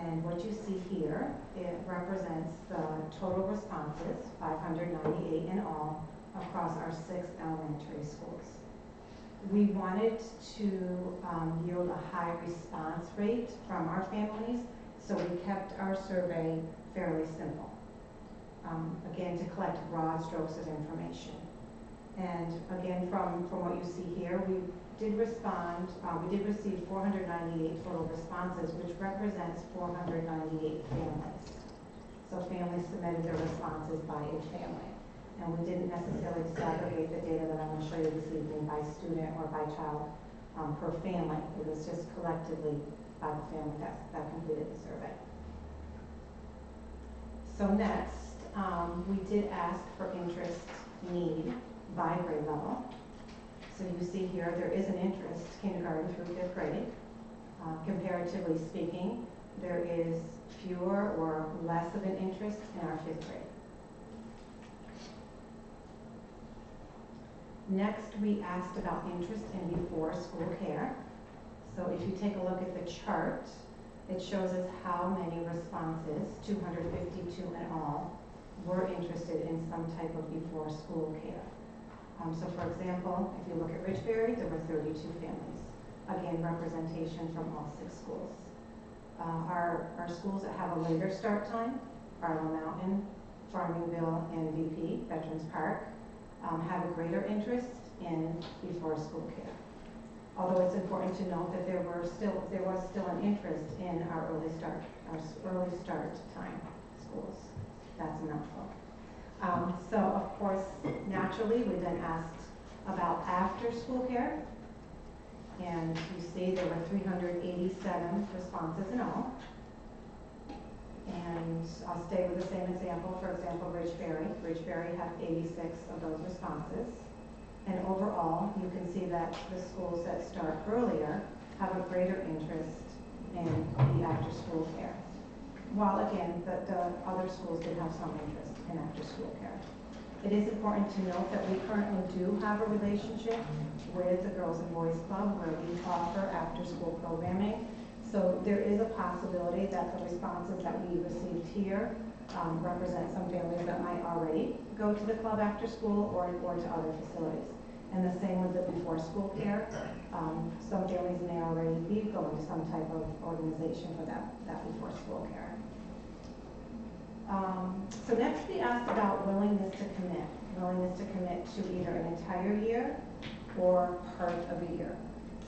And what you see here, it represents the total responses, 598 in all, across our 6 elementary schools. We wanted to yield a high response rate from our families, so we kept our survey fairly simple. Again, to collect broad strokes of information. And again, from what you see here, we did respond, we did receive 498 total responses, which represents 498 families. So families submitted their responses by a family. And we didn't necessarily segregate the data that I'm going to show you this evening by student or by child per family. It was just collectively by the family that completed the survey. So next, we did ask for interest need by grade level. So you see here, there is an interest, kindergarten through 5th grade. Comparatively speaking, there is fewer or less of an interest in our 5th grade. Next, we asked about interest in before school care. So if you take a look at the chart, it shows us how many responses, 252 in all, were interested in some type of before school care. So for example, if you look at Richbury, there were 32 families. Again, representation from all 6 schools. Our schools that have a later start time, Barlow Mountain, Farmingville, and VP, Veterans Park, have a greater interest in before school care. Although it's important to note that there was still an interest in our early start time schools. That's a mouthful. So of course, naturally, we then asked about after school care. And you see there were 387 responses in all. And I'll stay with the same example. For example, Ridgeberry. Ridgeberry had 86 of those responses. And overall, you can see that the schools that start earlier have a greater interest in the after-school care. While again, the other schools did have some interest in after-school care. It is important to note that we currently do have a relationship with the Girls and Boys Club where we offer after-school programming. So there is a possibility that the responses that we received here represent some families that might already go to the club after school or to other facilities. And the same with the before school care. Some families may already be going to some type of organization for that before school care. So next we asked about willingness to commit to either an entire year or part of a year.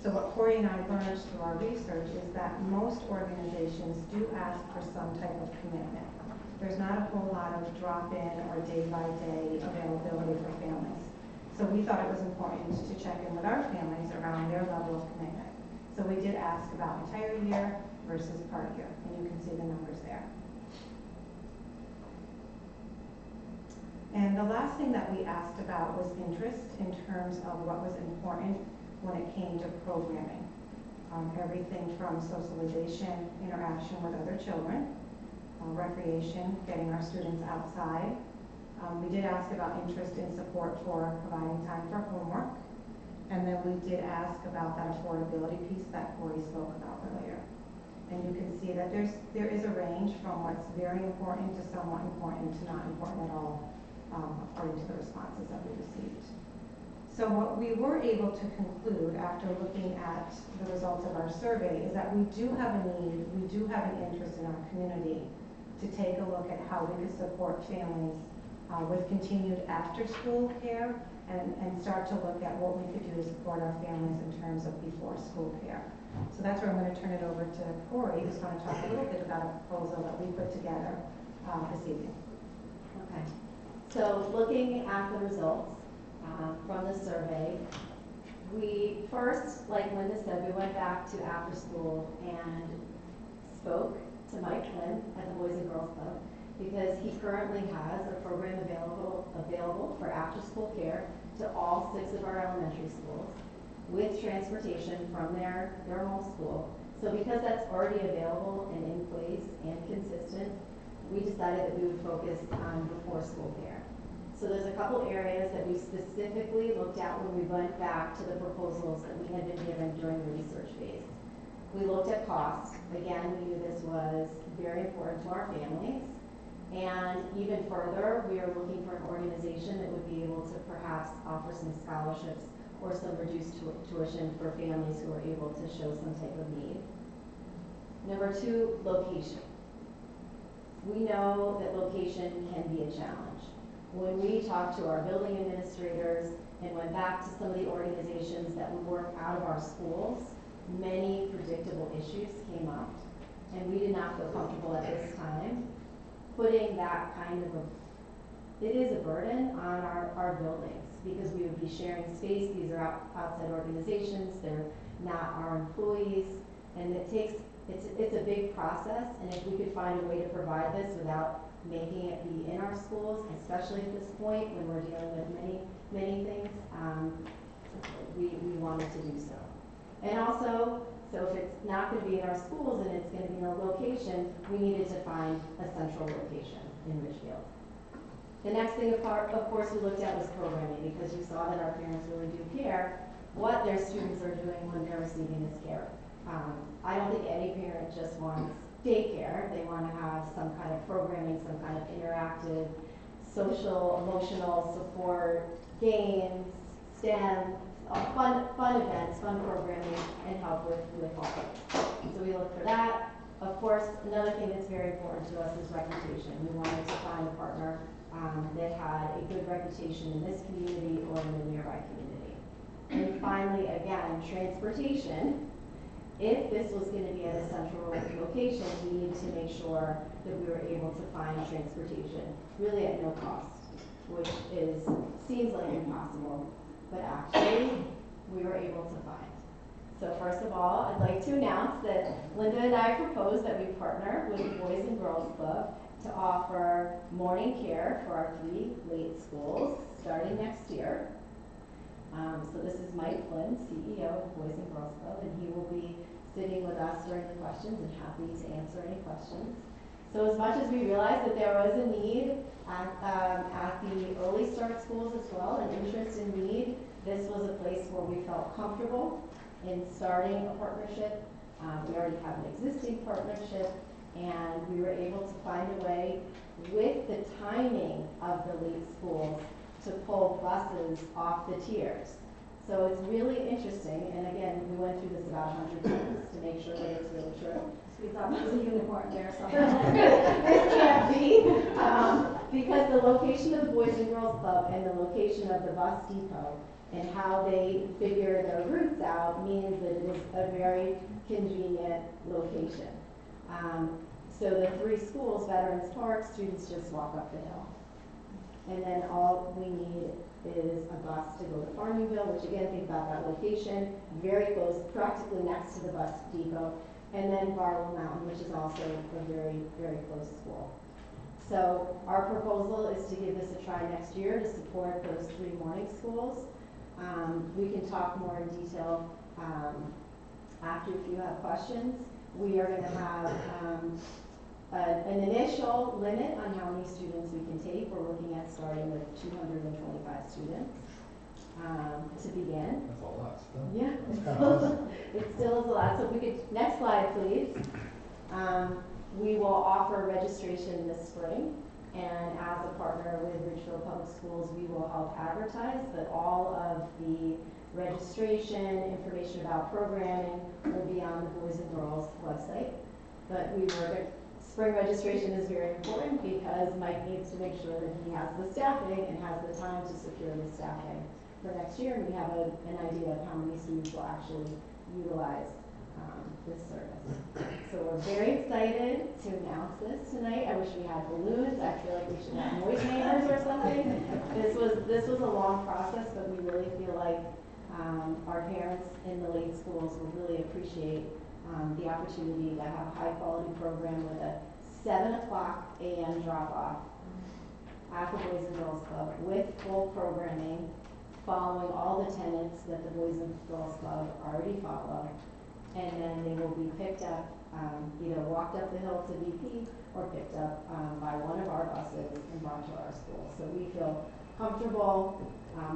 So what Corey and I learned through our research is that most organizations do ask for some type of commitment. There's not a whole lot of drop-in or day-by-day availability for families. So we thought it was important to check in with our families around their level of commitment. So we did ask about entire year versus part year, and you can see the numbers there. And the last thing that we asked about was interest in terms of what was important when it came to programming. Everything from socialization, interaction with other children, recreation, getting our students outside. We did ask about interest in support for providing time for homework. And then we did ask about that affordability piece that Corey spoke about earlier. And you can see that there is a range from what's very important to somewhat important to not important at all, according to the responses that we received. So what we were able to conclude after looking at the results of our survey is that we do have a need, we do have an interest in our community to take a look at how we could support families with continued after-school care and start to look at what we could do to support our families in terms of before-school care. So that's where I'm going to turn it over to Corey, who's going to talk a little bit about a proposal that we put together this evening. Okay. So looking at the results from the survey, we first, like Linda said, we went back to after school and spoke to Mike Flynn at the Boys and Girls Club because he currently has a program available for after school care to all 6 of our elementary schools with transportation from their home school. So because that's already available and in place and consistent, we decided that we would focus on before school care. So there's a couple areas that we specifically looked at when we went back to the proposals that we had been given during the research phase. We looked at cost. Again, we knew this was very important to our families. And even further, we are looking for an organization that would be able to perhaps offer some scholarships or some reduced tuition for families who are able to show some type of need. Number 2, location. We know that location can be a challenge. When we talked to our building administrators and went back to some of the organizations that would work out of our schools, many predictable issues came up, and we did not feel comfortable at this time putting that kind of it is a burden on our buildings because we would be sharing space. These are outside organizations, they're not our employees, and it's a big process, and if we could find a way to provide this without making it be in our schools, especially at this point when we're dealing with many things, we wanted to do so. And also, so if it's not going to be in our schools and it's going to be in a location, we needed to find a central location in Ridgefield. The next thing, of course, we looked at was programming, because you saw that our parents really do care what their students are doing when they're receiving this care. I don't think any parent just wants daycare. They want to have some kind of programming, some kind of interactive, social, emotional support, games, STEM, fun events, fun programming, and help with all. So we look for that. Of course, another thing that's very important to us is reputation. We wanted to find a partner that had a good reputation in this community or in the nearby community. And finally, again, transportation. If this was going to be at a central location, we needed to make sure that we were able to find transportation, really at no cost, which seems like impossible, but actually we were able to find. So first of all, I'd like to announce that Linda and I proposed that we partner with the Boys and Girls Club to offer morning care for our 3 late schools starting next year. So this is Mike Flynn, CEO of the Boys and Girls Club, and he will be sitting with us during the questions and happy to answer any questions. So as much as we realized that there was a need at the early start schools as well, an interest in need, this was a place where we felt comfortable in starting a partnership. We already have an existing partnership, and we were able to find a way with the timing of the late schools to pull buses off the tiers. So it's really interesting, and again, we went through this about 100 times to make sure that it's really true. So we thought there was a unicorn there somewhere. This can't be, because the location of the Boys and Girls Club and the location of the bus depot and how they figure their routes out means that it is a very convenient location. So the 3 schools, Veterans Park, students just walk up the hill. And then all we need is a bus to go to Farmingville, which again, think about that location, very close, practically next to the bus depot, and then Barlow Mountain, which is also a very, very close school. So our proposal is to give this a try next year to support those 3 morning schools. We can talk more in detail after if you have questions. We are going to have an initial limit on how many students we can take. We're looking at starting with 225 students to begin. That's a lot still. Yeah, That's kind of awesome. it still is a lot. So if we could, next slide, please. We will offer registration this spring, and as a partner with Ridgefield Public Schools, we will help advertise, but all of the registration, information about programming will be on the Boys and Girls website. But spring registration is very important because Mike needs to make sure that he has the staffing and has the time to secure the staffing for next year. And we have an idea of how many students will actually utilize this service. So we're very excited to announce this tonight. I wish we had balloons. I feel like we should have noise makers or something. This was a long process, but we really feel like our parents in the late schools will really appreciate the opportunity to have a high-quality program with a 7 o'clock a.m. drop-off at the Boys and Girls Club with full programming, following all the tenets that the Boys and Girls Club already follow. And then they will be picked up, either walked up the hill to BP or picked up by one of our buses and brought to our school. So we feel comfortable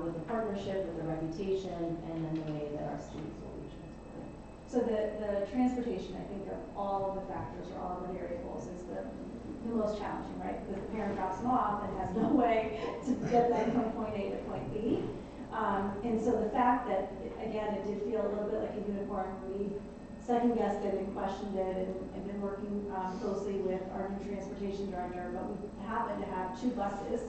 with the partnership, with the reputation, and then the way that our students will be transported. So the transportation, I think, of all of the factors or all of the variables is the most challenging, right? Because the parent drops them off and has no way to get them from point A to point B. And so the fact that, again, it did feel a little bit like a unicorn. We second-guessed it and questioned it and been working closely with our new transportation director, but we happen to have 2 buses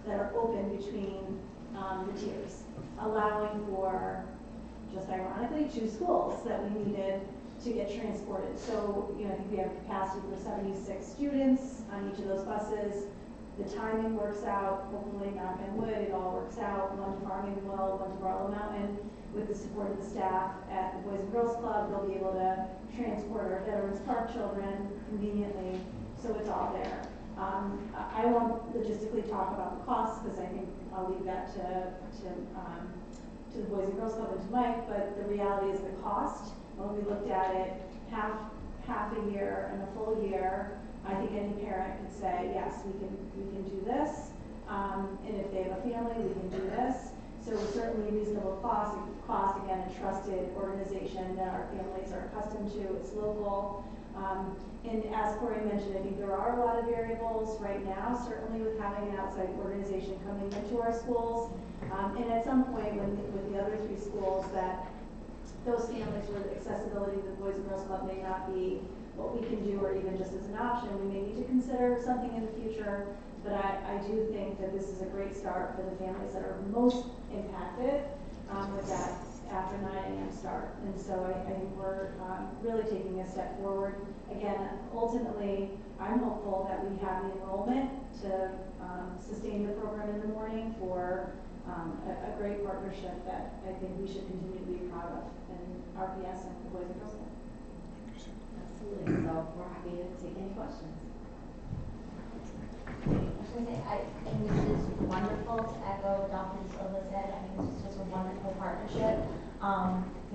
that are open between the tiers, allowing for, just ironically, 2 schools that we needed to get transported. So, I think we have capacity for 76 students on each of those buses. The timing works out, hopefully, knock on wood, it all works out. One to Farmingville, one to Barlow Mountain. With the support of the staff at the Boys and Girls Club, they'll be able to transport our Veterans Park children conveniently, so it's all there. I won't logistically talk about the costs because I think I'll leave that to to the Boys and Girls Club and to Mike, but the reality is the cost. When we looked at it, half a year and a full year, I think any parent could say, yes, we can do this. And if they have a family, we can do this. So certainly reasonable cost, again, a trusted organization that our families are accustomed to. It's local. And as Corey mentioned, I think there are a lot of variables right now, certainly with having an outside organization coming into our schools. And at some point with the other 3 schools, that those families where the accessibility to the Boys and Girls Club may not be what we can do, or even just as an option, we may need to consider something in the future. But I do think that this is a great start for the families that are most impacted with that after 9 a.m. start. And so I think we're really taking a step forward. Again, ultimately, I'm hopeful that we have the enrollment to sustain the program in the morning for a great partnership that I think we should continue to be proud of in RPS and the Boys and Girls Club. Absolutely. So we're happy to take any questions. I was going to say, I think this is wonderful, to echo Dr. Silva said. I think this is just a wonderful partnership.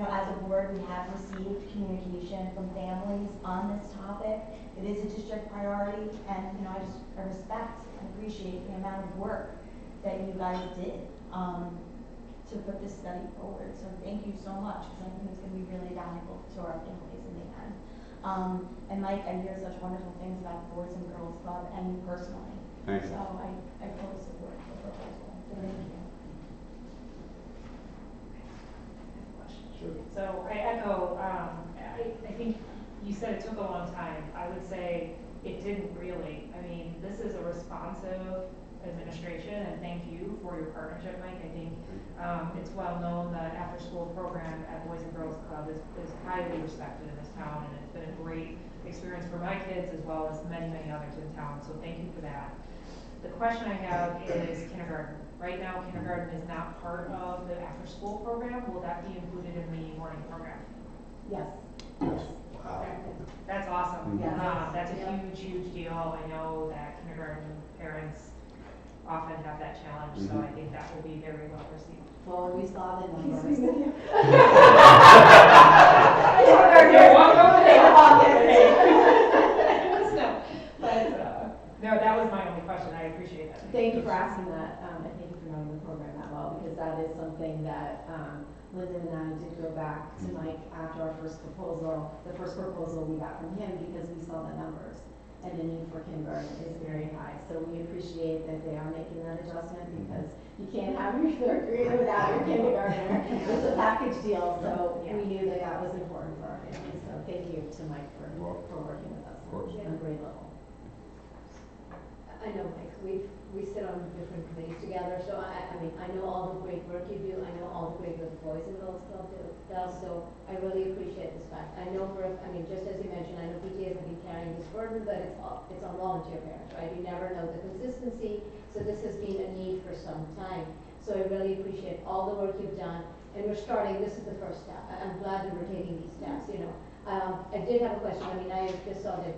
As a board, we have received communication from families on this topic. It is a district priority, and I respect and appreciate the amount of work that you guys did to put this study forward. So thank you so much, because I think it's going to be really valuable to our families in the end. And Mike, I hear such wonderful things about the Boys and Girls Club and you personally. Thank you. So I fully support the proposal. So thank you. Sure. So I echo, I think you said it took a long time. I would say it didn't really. I mean, this is a responsive administration, and thank you for your partnership, Mike. I think it's well known that after-school program at Boys and Girls Club is highly respected in this town, and it's been a great experience for my kids as well as many, many others in town. So thank you for that. The question I have is kindergarten. Right now, kindergarten is not part of the after-school program. Will that be included in the morning program? Yes. Okay. That's awesome. Yes. That's a huge, huge deal. I know that kindergarten parents often have that challenge, so I think that will be very well received. Well, we saw the numbers. No, that was my only question. I appreciate that. Thank you for asking that, and thank you for knowing the program that well, because that is something that Linda and I did go back to Mike after our first proposal. The first proposal we got from him because we saw the numbers, and the need for kindergarten is very high. So we appreciate that they are making that adjustment, because you can't have your 3rd grader without your kindergartner. It's a package deal, so we knew that that was important for our families. So thank you to Mike for working with us on a great level. I know, Mike, we sit on different committees together, so I mean, I know all the great work you do, I know all the great work the Boys and Girls Club does, so I really appreciate this fact. I know just as you mentioned, I know PTAs have been carrying this burden, but it's on volunteer parents, right? You never know the consistency, so this has been a need for some time. So I really appreciate all the work you've done, and we're starting, this is the first step. I'm glad that we're taking these steps, I did have a question. I mean, I just saw that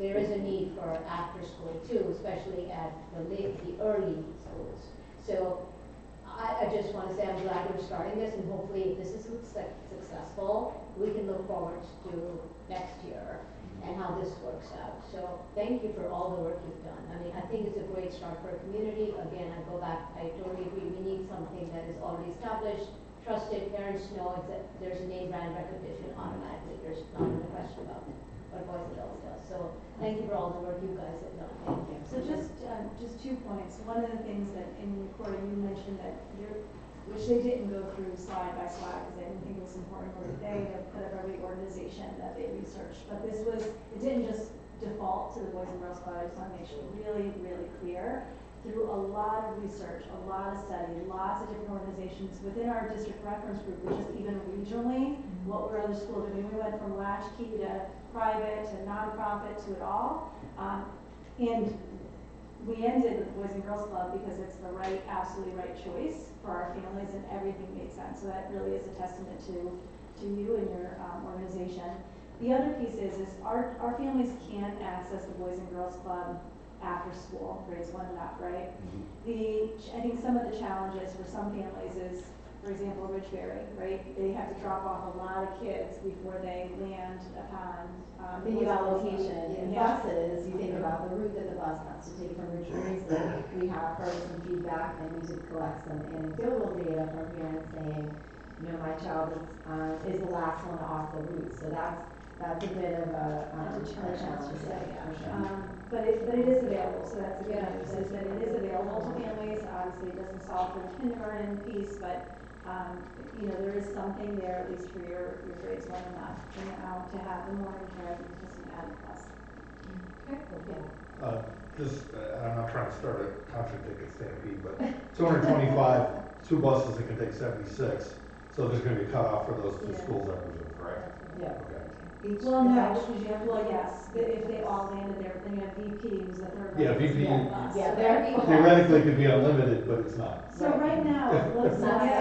there is a need for after school too, especially at the early schools. So I just want to say I'm glad we're starting this, and hopefully if this is successful, we can look forward to next year and how this works out. So thank you for all the work you've done. I mean, I think it's a great start for a community. Again, I go back, I totally agree. We need something that is already established, trusted. Parents know that there's a name brand recognition automatically. There's not even a question about what Boys and Girls does. So thank you for all the work you guys have done. Thank you. So just 2 points. One of the things that, in Corey, you mentioned that which they didn't go through slide by slide because they didn't think it was important for the day to put up every organization that they researched. But it didn't just default to the Boys and Girls Club. I just want to make sure really, really clear. Through a lot of research, a lot of study, lots of different organizations within our district reference group, which is even regionally, what were other schools doing? We went from latchkey to private to nonprofit to it all. And we ended with the Boys and Girls Club because it's the absolutely right choice for our families, and everything made sense. So that really is a testament to you and your organization. The other piece is our families can't access the Boys and Girls Club after school, grades 1 and up, right? I think some of the challenges for some families is for example, Ridgeberry, right? They have to drop off a lot of kids before they land upon. Thinking about location and Yeah. buses, you think about the route that the bus has to take from Ridgeberry. So we have heard some feedback, and we did collect some anecdotal data from parents saying, you know, my child is the last one off the route. So that's a bit of a challenge, yeah, for sure. But it is available, so that's a good news, is that it is available to families. Obviously, it doesn't solve for the kindergarten piece, but, you know, there is something there, at least for your grades 1 and up, and out to have the morning care, just an added plus. I'm not trying to start a contradicting stampede, but 225, 2 buses that can take 76. So there's going to be a cutoff for those 2 schools, I presume, correct? Yeah. Okay. Well, no, because you have, well, yes, if they all landed there, then you have VP, who's the third. Yeah, VP. bus. Yeah, they're Theoretically could be unlimited, but it's not. So right now, it looks Not like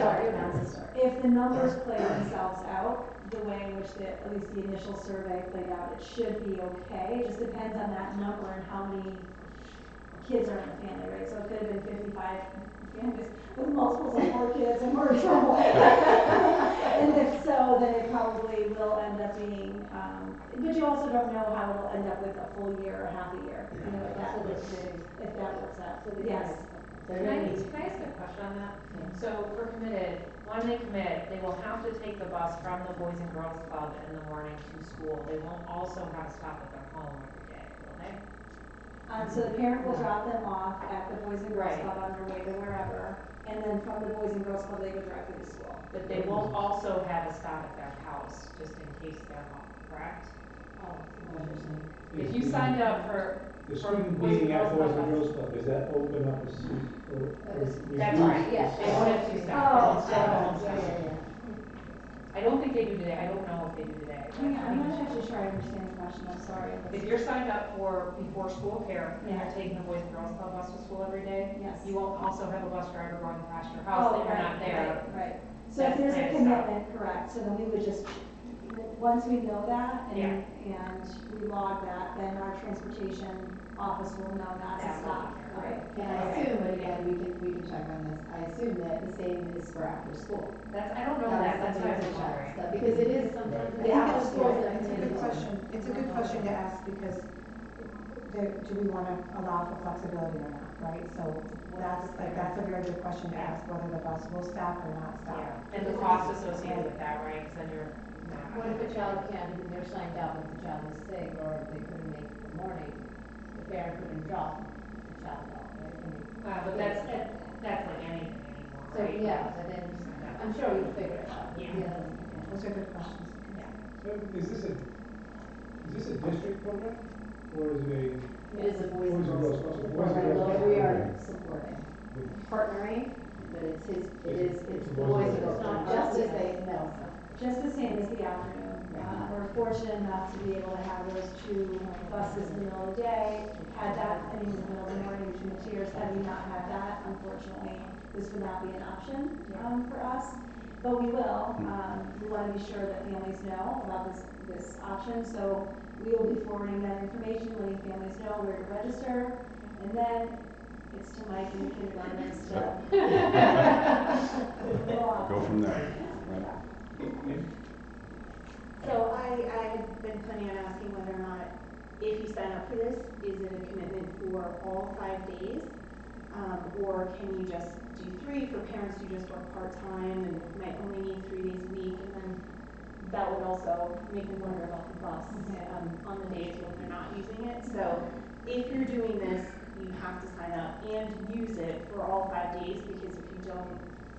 start. if the numbers play themselves out, the way in which at least the initial survey played out, it should be okay. It just depends on that number and how many kids are in the family, right? So it could have been 55 families with multiples of 4 kids, and we're in trouble. And if so, then it probably will end up being, but you also don't know how it'll end up with a full year or half a year, you know, if that works out. Yes. Can I ask a question on that? So for committed, when they commit, they will have to take the bus from the Boys and Girls Club in the morning to school. They won't also have to stop at their home every day, will they? So the parent will drop them off at the Boys and Girls Right. Club on their way to wherever, and then from the Boys and Girls Club, they go directly to school. But they won't also have a stop at their house, just in case they're home, correct? If you signed up for. The student meeting at Boys and Girls Club, does that open up a seat or? That's right, yes, they won't have 2 stops. Yeah. I don't think they do today, I don't know if they do today. I'm not actually sure I understand the question, I'm sorry. If you're signed up for before school care, and you're taking the Boys and Girls Club bus to school every day, Yes. you won't also have a bus driver going past your house that you're not there. Right. So if there's a commitment, correct, so then we would just, once we know that and we log that, then our transportation office will know not to stop, right? And I assume, but again, we can check on this, I assume that the same is for after school. I don't know that, that's why I was wondering. Because it is sometimes the after school. It's a good question. It's a good question to ask because do we want to allow for flexibility or not, right? So that's a very good question to ask, whether the bus will stop or not stop. Yeah, and the cost associated with that, right, because then you're not. What if a child can't, because they're signed up if the child is sick or they couldn't make the morning, the parent couldn't drop the child off, right? I mean, But that's like anything anymore, So, right? yeah, but then I'm sure you'll figure it out. Yeah. Those are good questions. So is this a district program or is it It is a Boys and Girls Club Boys and program Girls that Club. we are supporting, partnering, but it's Boys and Girls, not just as they know. Just the same as the afternoon. We're fortunate enough to be able to have those 2 buses in the middle of the day. Had that, in the middle of the morning between the tiers, had we not had that, unfortunately, this would not be an option for us. But we will. We want to be sure that families know about this option. So we will be forwarding that information, letting families know where to register, and then it's to Mike and the kindergartners to Go from there. So I had been planning on asking whether or not, if you sign up for this, is it a commitment for all 5 days? Or can you just do 3 for parents who just work part-time and might only need 3 days a week? And then that would also make me wonder about the bus on the days when they're not using it. So if you're doing this, you have to sign up and use it for all 5 days, because if you don't,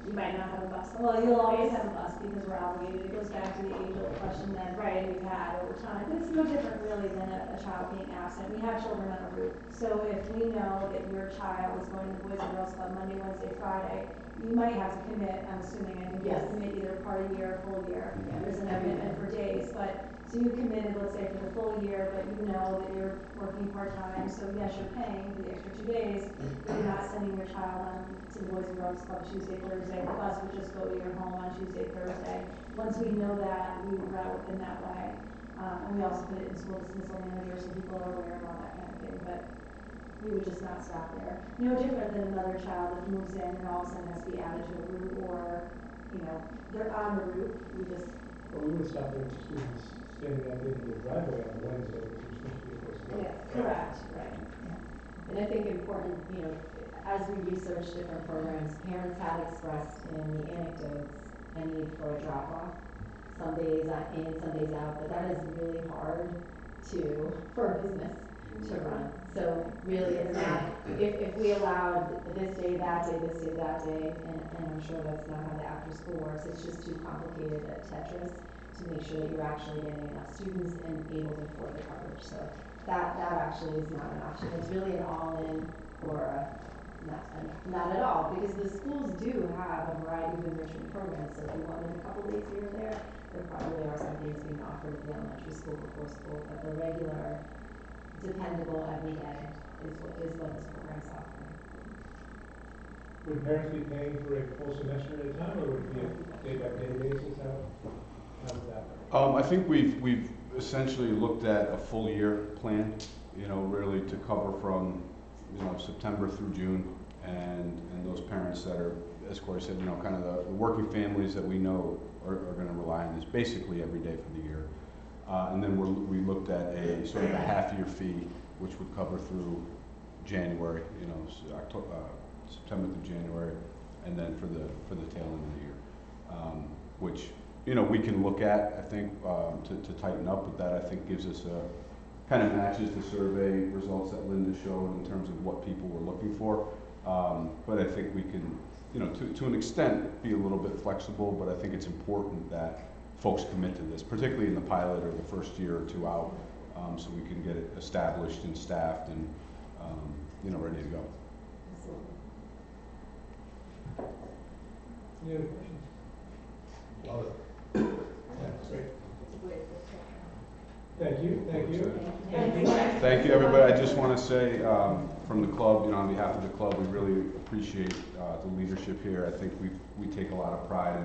you might not have a bus. Well, you'll always have a bus because we're obligated. It goes back to the age-old question that we've had over time. But it's no different really than a child being absent. We have children on a route. So if we know that your child is going to the Boys and Girls Club Monday, Wednesday, Friday, you might have to commit, I'm assuming, I think you have to commit either part of the year or full year. There's an commitment for days, but so you committed, let's say, for the full year, but you know that you're working part-time, so yes, you're paying for the extra 2 days, but you're not sending your child on to the Boys and Girls Club Tuesday, Thursday. The bus would just go to your home on Tuesday, Thursday. Once we know that, we route in that way. And we also put it in school dismissal manager so people are aware of all that kind of thing, but we would just not stop there. No different than another child that moves in and all of a sudden has to be added to a route, or they're on the route, we just. Well, we would stop their students standing out in the driveway on Wednesday, which is supposed to be a place to go. Yes, correct, right. And I think important, as we research different programs, parents have expressed in the anecdotes a need for a drop-off. Some days in, some days out, but that is really hard for a business to run. So really it's not, if we allowed this day, that day, this day, that day, and I'm sure that's not how the after school works, it's just too complicated at Tetris to make sure that you're actually getting enough students and able to afford the coverage. So that actually is not an option. It's really an all-in or not at all, because the schools do have a variety of enrichment programs. So if you wanted a couple days here or there probably are some things being offered at the elementary school before school, but the regular, dependable every day is what this program's offering. Would parents be paying for a full semester at a time, or would it be a day-by-day basis? How would that work? I think we've essentially looked at a full year plan, really to cover from, September through June, and those parents that are, as Corey said, kind of the working families that we know are going to rely on this basically every day for the year. And then we looked at a sort of a half-year fee, which would cover through January, September through January, and then for the tail end of the year, which we can look at, I think, to tighten up. But that I think gives us kind of matches the survey results that Linda showed in terms of what people were looking for. But I think we can, to an extent, be a little bit flexible. But I think it's important that folks commit to this, particularly in the pilot or the first year or two out, so we can get it established and staffed and ready to go. Any other questions? Love it. That's great. Thank you. Thank you, everybody. I just want to say from the club, on behalf of the club, we really appreciate the leadership here. I think we take a lot of pride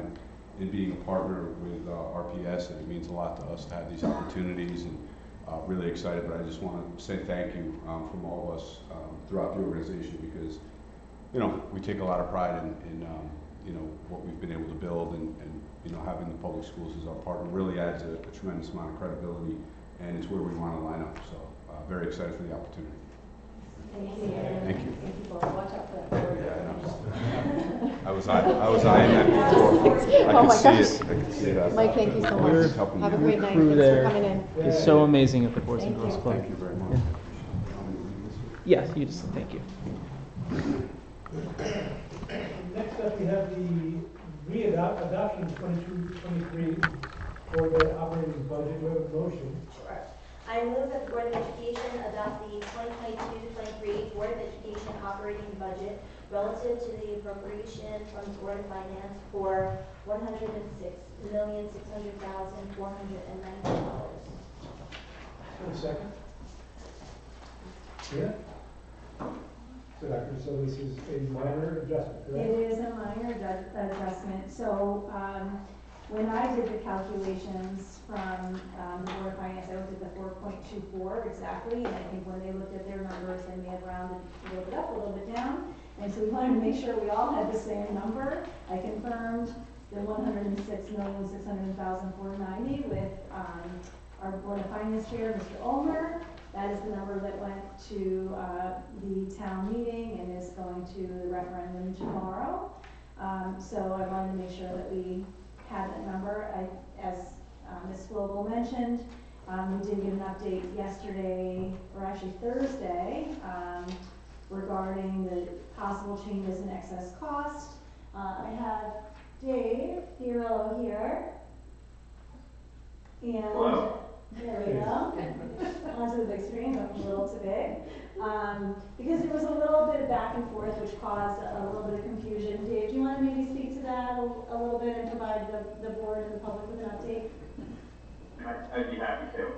in being a partner with RPS, and it means a lot to us to have these opportunities, and really excited. But I just want to say thank you from all of us throughout the organization, because we take a lot of pride in what we've been able to build, and having the public schools as our partner really adds a tremendous amount of credibility, and it's where we want to line up. So very excited for the opportunity. Thank you. Thank you. Thank you both. Watch out for that. Yeah, I was eyeing that before. I could see it. Mike, thank you so much. Have a great night. Crew Thanks there for coming in. is so amazing at the Boys and Girls Club. Thank you very much. Yes, you just thank you. Next up, we have the adoption of 22-23 for the operating budget. We have a motion. Sure. I move that the Board of Education adopt the 2022-23 Board of Education operating budget relative to the appropriation from the Board of Finance for $106,600,490. Second. Yeah. So Dr. So this is a minor adjustment, correct? It is a minor adjustment. So when I did the calculations from the Board of Finance, I looked at the 4.24 exactly, and I think when they looked at their numbers, they may have rounded a little bit up, a little bit down. And so we wanted to make sure we all had the same number. I confirmed the $106,600,490 with our Board of Finance Chair, Mr. Ulmer. That is the number that went to the town meeting and is going to the referendum tomorrow. So I wanted to make sure that we had that number. As Ms. Global mentioned, we did get an update yesterday, or actually Thursday, regarding the possible changes in excess cost. I have Dave Fiorillo here. And hello. There we go. Onto the big screen, a little too big. Because there was a little bit of back and forth, which caused a little bit of confusion. Dave, do you want to maybe speak to that a little bit and provide the board and the public with an update? I'd be happy to. It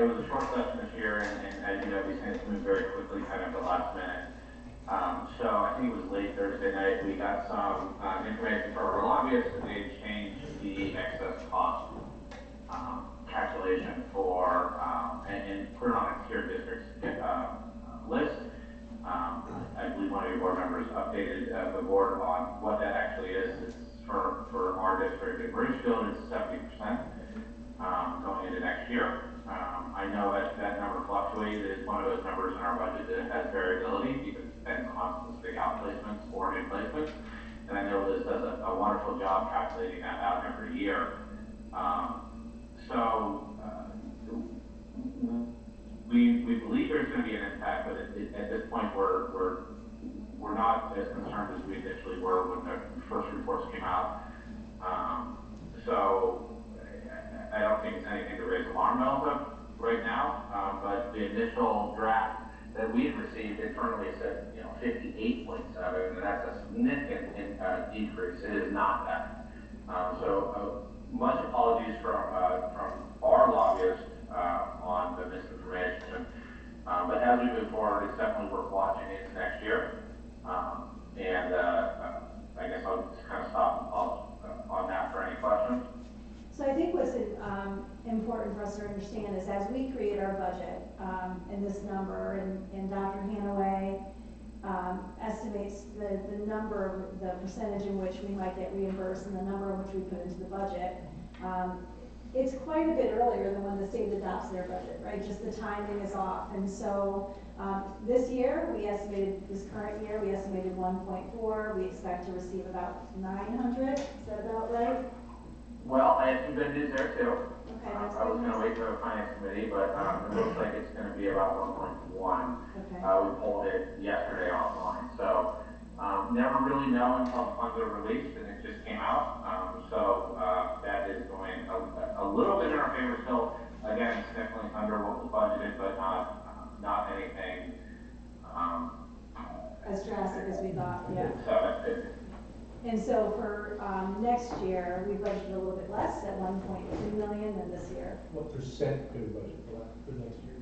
was a short session this year, and as you know, these things move very quickly, kind of at the last minute. I think it was late Thursday night, we got some information from our lobbyists that they changed the excess cost calculation for, and put it on a tiered districts list. I believe one of your board members updated the board on what that actually is. It's for our district in Ridgefield, it's 70% going into next year. I know that number fluctuates. It is one of those numbers in our budget that has variability because it depends on specific outplacements or new placements. And I know Liz does a wonderful job calculating that out every year. We believe there's going to be an impact, but at this point we're not as concerned as we initially were when the first reports came out. So I don't think it's anything to raise alarm bells of right now, but the initial draft that we had received internally said 58.7, and that's a significant decrease. It is not that. Much apologies from our lobbyists on the misinformation. But as we move forward, it's definitely worth watching into next year. I guess I'll just kind of stop and pause on that for any questions. So I think what's important for us to understand is as we create our budget, and this number, and Dr. Hanaway estimates the percentage in which we might get reimbursed and the number in which we put into the budget, it's quite a bit earlier than when the state adopts their budget, right? Just the timing is off. And so this current year, we estimated 1.4. We expect to receive about 900. Is that about right? Well, I have some good news there too. Okay, that's I was going to wait for the finance committee, but it looks like it's going to be about 1.1. Okay. We pulled it yesterday offline. So never really know until the funds are released, and it just came out. That is going a little bit in our favor still. Again, it's definitely under what was budgeted, but not anything As drastic as we thought, yeah. So that's good. And so for next year, we budgeted a little bit less at 1.3 million than this year. What percent do we budget for next year?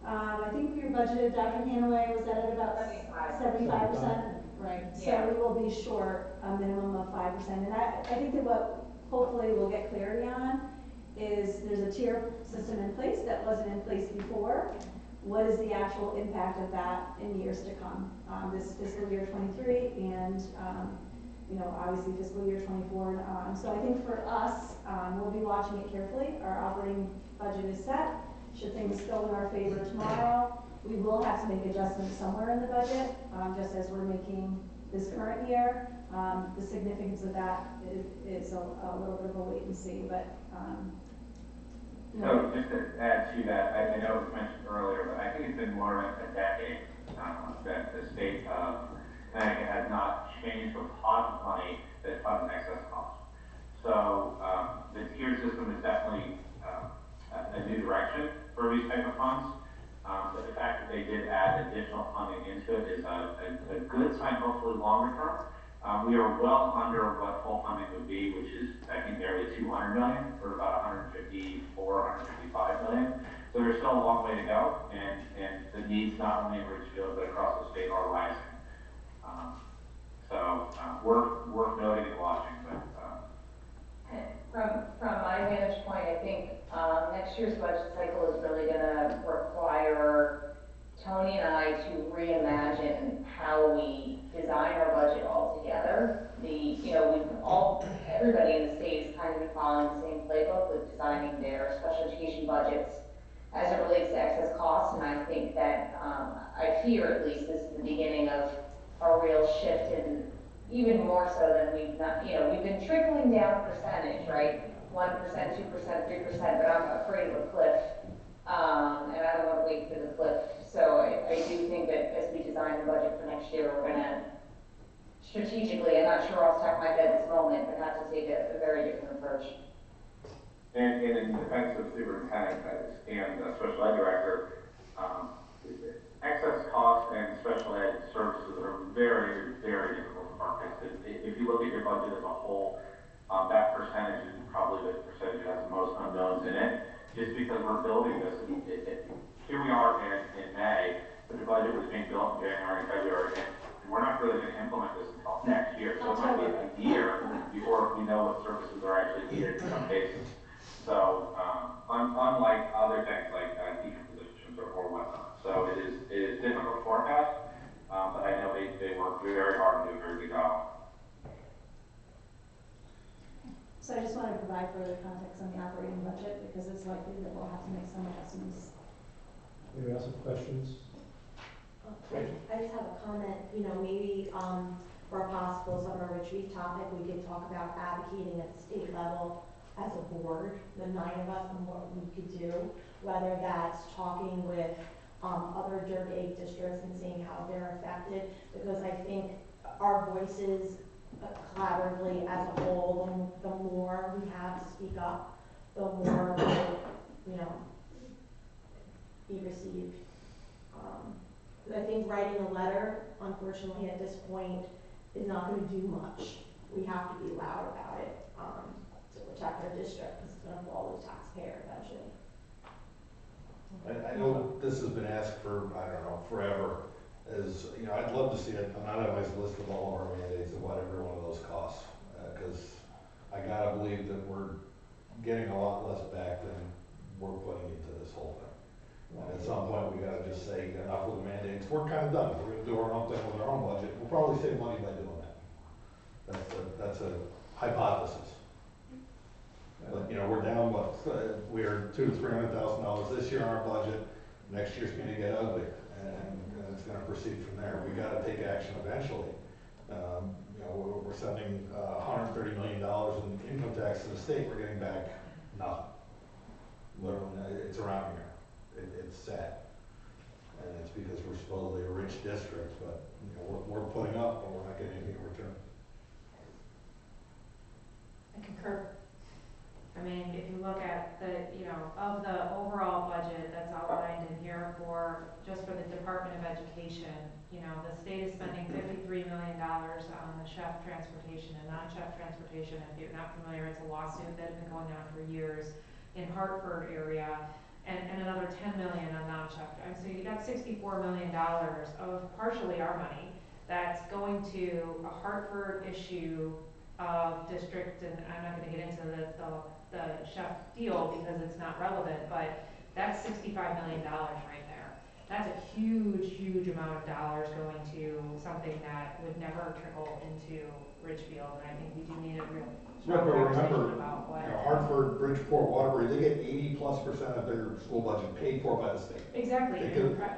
I think we budgeted, Dr. Hanaway, was that at about 75%? Right. Yeah. So we will be short a minimum of 5%. And I think that what hopefully we'll get clarity on is there's a tier system in place that wasn't in place before. What is the actual impact of that in years to come? This fiscal year 23 and obviously fiscal year 24 and on. So I think for us, we'll be watching it carefully. Our operating budget is set. Should things go in our favor tomorrow, we will have to make adjustments somewhere in the budget, just as we're making this current year. The significance of that is a little bit of a wait and see, but So just to add to that, I know it was mentioned earlier, but I think it's been more than a decade that the state of Connecticut has not changed the pot of money that funds excess costs. So the tier system is definitely a new direction for these type of funds. But the fact that they did add additional funding into it is a good sign, hopefully longer term. We are well under what full funding would be, which is, I think, nearly 200 million. We're about 154, 155 million. So there's still a long way to go, and the needs not only in Ridgefield but across the state are rising. Worth noting and watching. But from my vantage point, I think next year's budget cycle is really going to require Tony and I to reimagine how we design our budget altogether. Everybody in the state has kind of been following the same playbook with designing their special education budgets as it relates to excess costs, and I think that I fear at least this is the beginning of a real shift, in even more so than we've been trickling down a percentage, right? 1%, 2%, 3%, but I'm afraid of a cliff, and I don't want to wait for the cliff. So I do think that as we design the budget for next year, we're going to strategically, I'm not sure off the top of my head at this moment, but have to take a very different approach. And in defense of superintendent and special ed director, excess costs and special ed services are very, very difficult to forecast. If you look at your budget as a whole, that percentage is probably the percentage that has the most unknowns in it. Just because we're building this, here we are in May, but the budget was being built in January and February, and we're not really going to implement this until next year. So it might be a year before we know what services are actually needed in some cases. So unlike other things like teacher positions or whatnot. So it is difficult to forecast, but I know they they work very hard and do a very good job. So I just want to provide further context on the operating budget because it's likely that we'll have to make some adjustments. Anybody else have questions? I just have a comment, you know, maybe for a possible summer retreat topic, we could talk about advocating at the state level as a board, the 9 of us, and what we could do, whether that's talking with other DIRG 8 districts and seeing how they're affected, because I think our voices collaboratively as a whole, the more we have to speak up, the more we, you know, be received. I think writing a letter, unfortunately, at this point, is not going to do much. We have to be loud about it to protect our district, because it's going to fall to the taxpayer eventually. I know this has been asked for, I don't know, forever. You know, I'd love to see an itemized list of all of our mandates and what every one of those costs, because I gotta believe that we're getting a lot less back than we're putting into this whole thing. And at some point, we gotta just say enough with the mandates. We're kind of done. We're gonna do our own thing with our own budget. We'll probably save money by doing that. That's a hypothesis. But, you know, we're down, we're $200,000 to $300,000 this year on our budget. Next year's gonna get uglier, and it's gonna proceed from there. We gotta take action eventually. You know, we're sending $130 million in income tax to the state. We're getting back nothing. Literally, it's around here. It's sad. And it's because we're supposedly a rich district, but you know, we're putting up, but we're not getting anything in return. I concur. I mean, if you look at the, you know, of the overall budget that's outlined in here just for the Department of Education, you know, the state is spending $53 million on the chef transportation and non-chef transportation. If you're not familiar, it's a lawsuit that has been going on for years in Hartford area, and another $10 million on non-chef. And so you got $64 million of partially our money that's going to a Hartford issue of district, and I'm not going to get into the chef deal because it's not relevant, but that's $65 million right there. That's a huge, huge amount of dollars going to something that would never trickle into Ridgefield, and I think we do need a real strong conversation about what. You know, Hartford, Bridgeport, Waterbury, they get 80+% of their school budget paid for by the state. Exactly.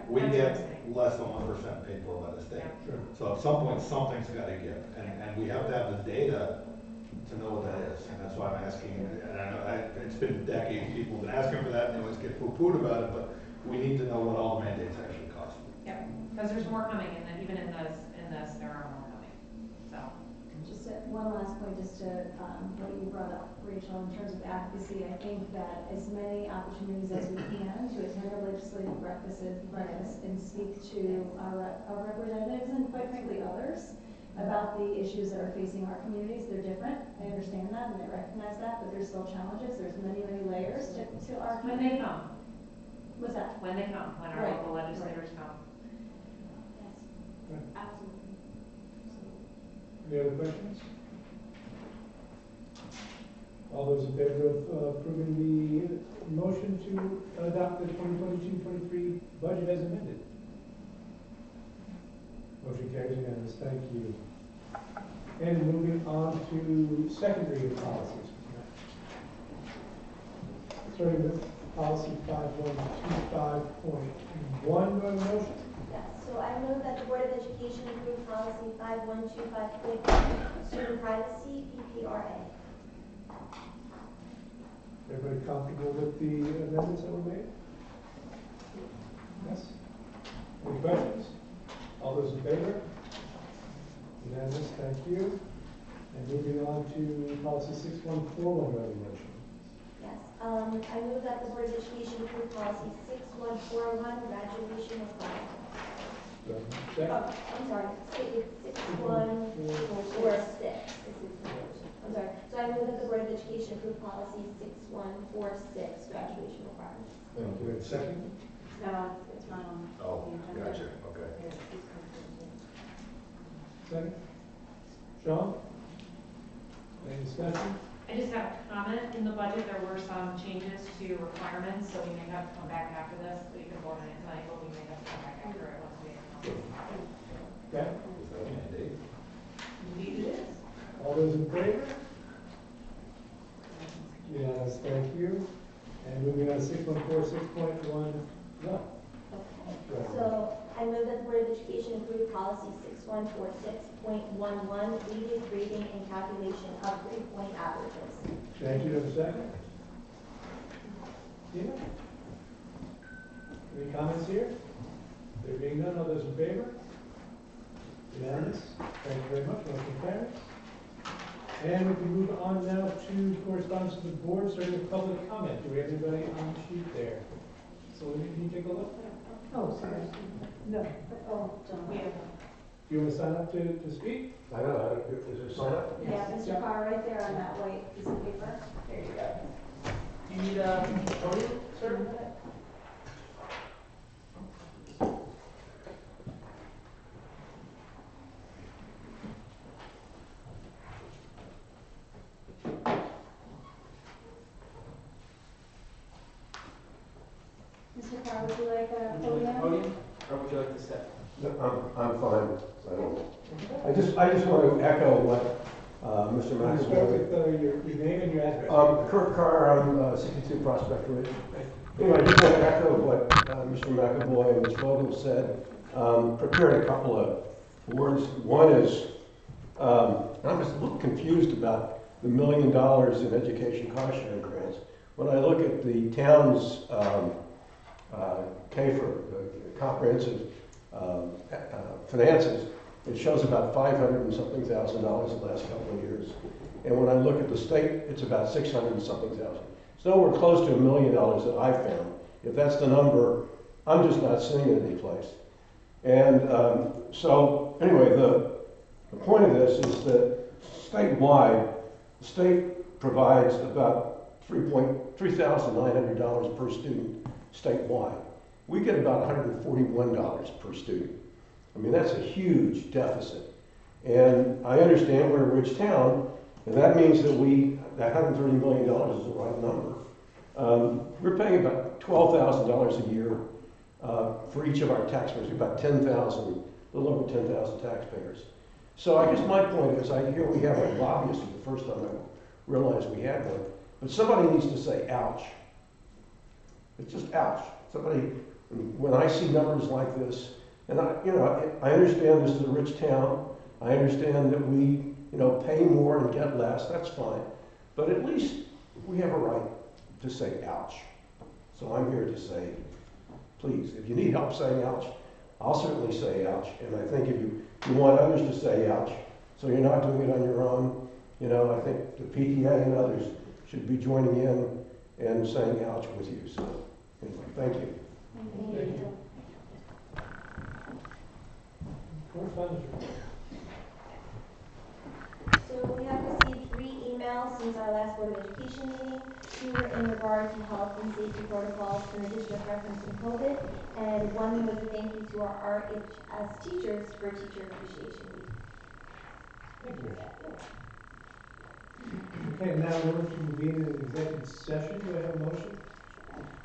We get less than 1% paid for by the state. Yeah. Sure. So at some point, something's got to give, and we have to have the data to know what that is, and that's why I'm asking. And I know it's been decades, people have been asking for that, and they always get poo-pooed about it, but we need to know what all the mandates actually cost. Yep, because there's more coming, and even in this, there are more coming. So. Just one last point, just to what you brought up, Rachel, in terms of advocacy. I think that as many opportunities as we can to attend our legislative breakfasts and speak to our representatives and quite frankly others about the issues that are facing our communities. They're different. I understand that and I recognize that, but there's still challenges. There's many, many layers to our community. When they come. What's that? When they come, when our local legislators come. Yes, Right. absolutely. Any other questions? All those in favor of approving the motion to adopt the 2022-23 budget as amended? Motion carries unanimous. Thank you. And moving on to second reading policies. Starting with policy 5125.1, do I have a motion? Yes, so I move that the Board of Education approve policy 5125.1, student privacy, PPRA. Everybody comfortable with the amendments that were made? Yes? Any questions? All those in favor? Unanimous, thank you. And moving on to policy 6141, do I have a motion? Yes, I move that the Board of Education approve policy 6141, graduation requirements. Do I have a second? I'm sorry, it's 6146. I'm sorry, so I move that the Board of Education approve policy 6146, graduation requirements. Thank you. Second? No, it's not on. Oh, gotcha, okay. Second? Sean? Any discussion? I just have a comment. In the budget, there were some changes to requirements, so we may have to come back after this. We can vote on it tonight, but we may have to come back after it once we. Okay. All those in favor? Yes, thank you. And moving on to 6.4, 6.1. So I move that the Board of Education approve policy 6146.11, weighted grading and calculation of 3-point averages. Thank you. Have a second? Tina? Any comments here? There being none, all those in favor? Unanimous. Thank you very much. Motion carries. And we can move on now to correspondence to the board, starting with public comment. Do we have anybody on the sheet there? So can you take a look? Oh, sorry. No. Oh, John. Do you want to sign up to speak? I don't know, is there a sign up? Yeah, Mr. Carr, right there on that white piece of paper. There you go. Do you need a podium, sir? Mr. Carr, would you like a Would you like a podium? podium, or would you like to sit? No, I'm fine, I don't. I just want to echo what Mr. Can you start with McAvoy. your name and your address? Kurt Carr, I'm 62 Prospect Ridge. Anyway, I just want to echo what Mr. McAvoy and Ms. Vogel said. Prepared a couple of words. One is, I'm just a little confused about the $1 million in education cost sharing grants. When I look at the town's CAFR, comprehensive finances, it shows about $500 and something thousand the last couple of years. And when I look at the state, it's about 600 and something thousand. It's nowhere close to $1 million that I found. If that's the number, I'm just not seeing it anyplace. And so, anyway, the point of this is that statewide, the state provides about $3,900 per student statewide. We get about $141 per student. I mean, that's a huge deficit. And I understand we're a rich town, and that means that that $130 million is the right number. We're paying about $12,000 a year for each of our taxpayers, about 10,000, a little over 10,000 taxpayers. So I guess my point is, I hear we have a lobbyist for the first time. I realized we had one. But somebody needs to say, ouch. It's just ouch. Somebody, when I see numbers like this, and I understand this is a rich town. I understand that we, pay more and get less. That's fine. But at least we have a right to say ouch. So I'm here to say, please, if you need help saying ouch, I'll certainly say ouch. And I think if you want others to say ouch, so you're not doing it on your own, I think the PTA and others should be joining in and saying ouch with you. So anyway, thank you. Thank you. So we have received 3 emails since our last Board of Education meeting. 2 were in regard to health and safety protocols in the district referencing COVID, and 1 was a thank you to our RHS teachers for Teacher Appreciation Week. Thank you. Okay, now in order to convene an executive session, do I have a motion?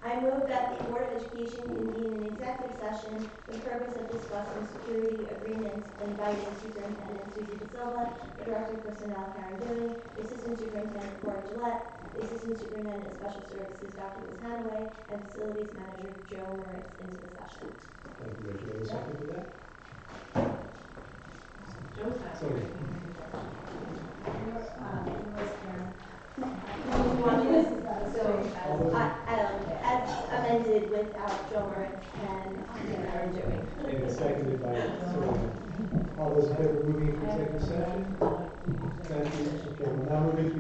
I move that the Board of Education convene an executive session for the purpose of discussing security agreements, inviting Superintendent Susie De Silva, the Director of Personnel Karen Dewey, the Assistant Superintendent Cora Gillette, the Assistant Superintendent of Special Services Dr. Liz Hanaway, and Facilities Manager Joe Moritz into the session. Thank you, Rachel. Have a second to that? Joe's not. Sorry. As amended without Joe Moritz and Karen Dewey. And seconded by Serena. All those in favor of moving into executive session? Thank you. Okay, we'll now move into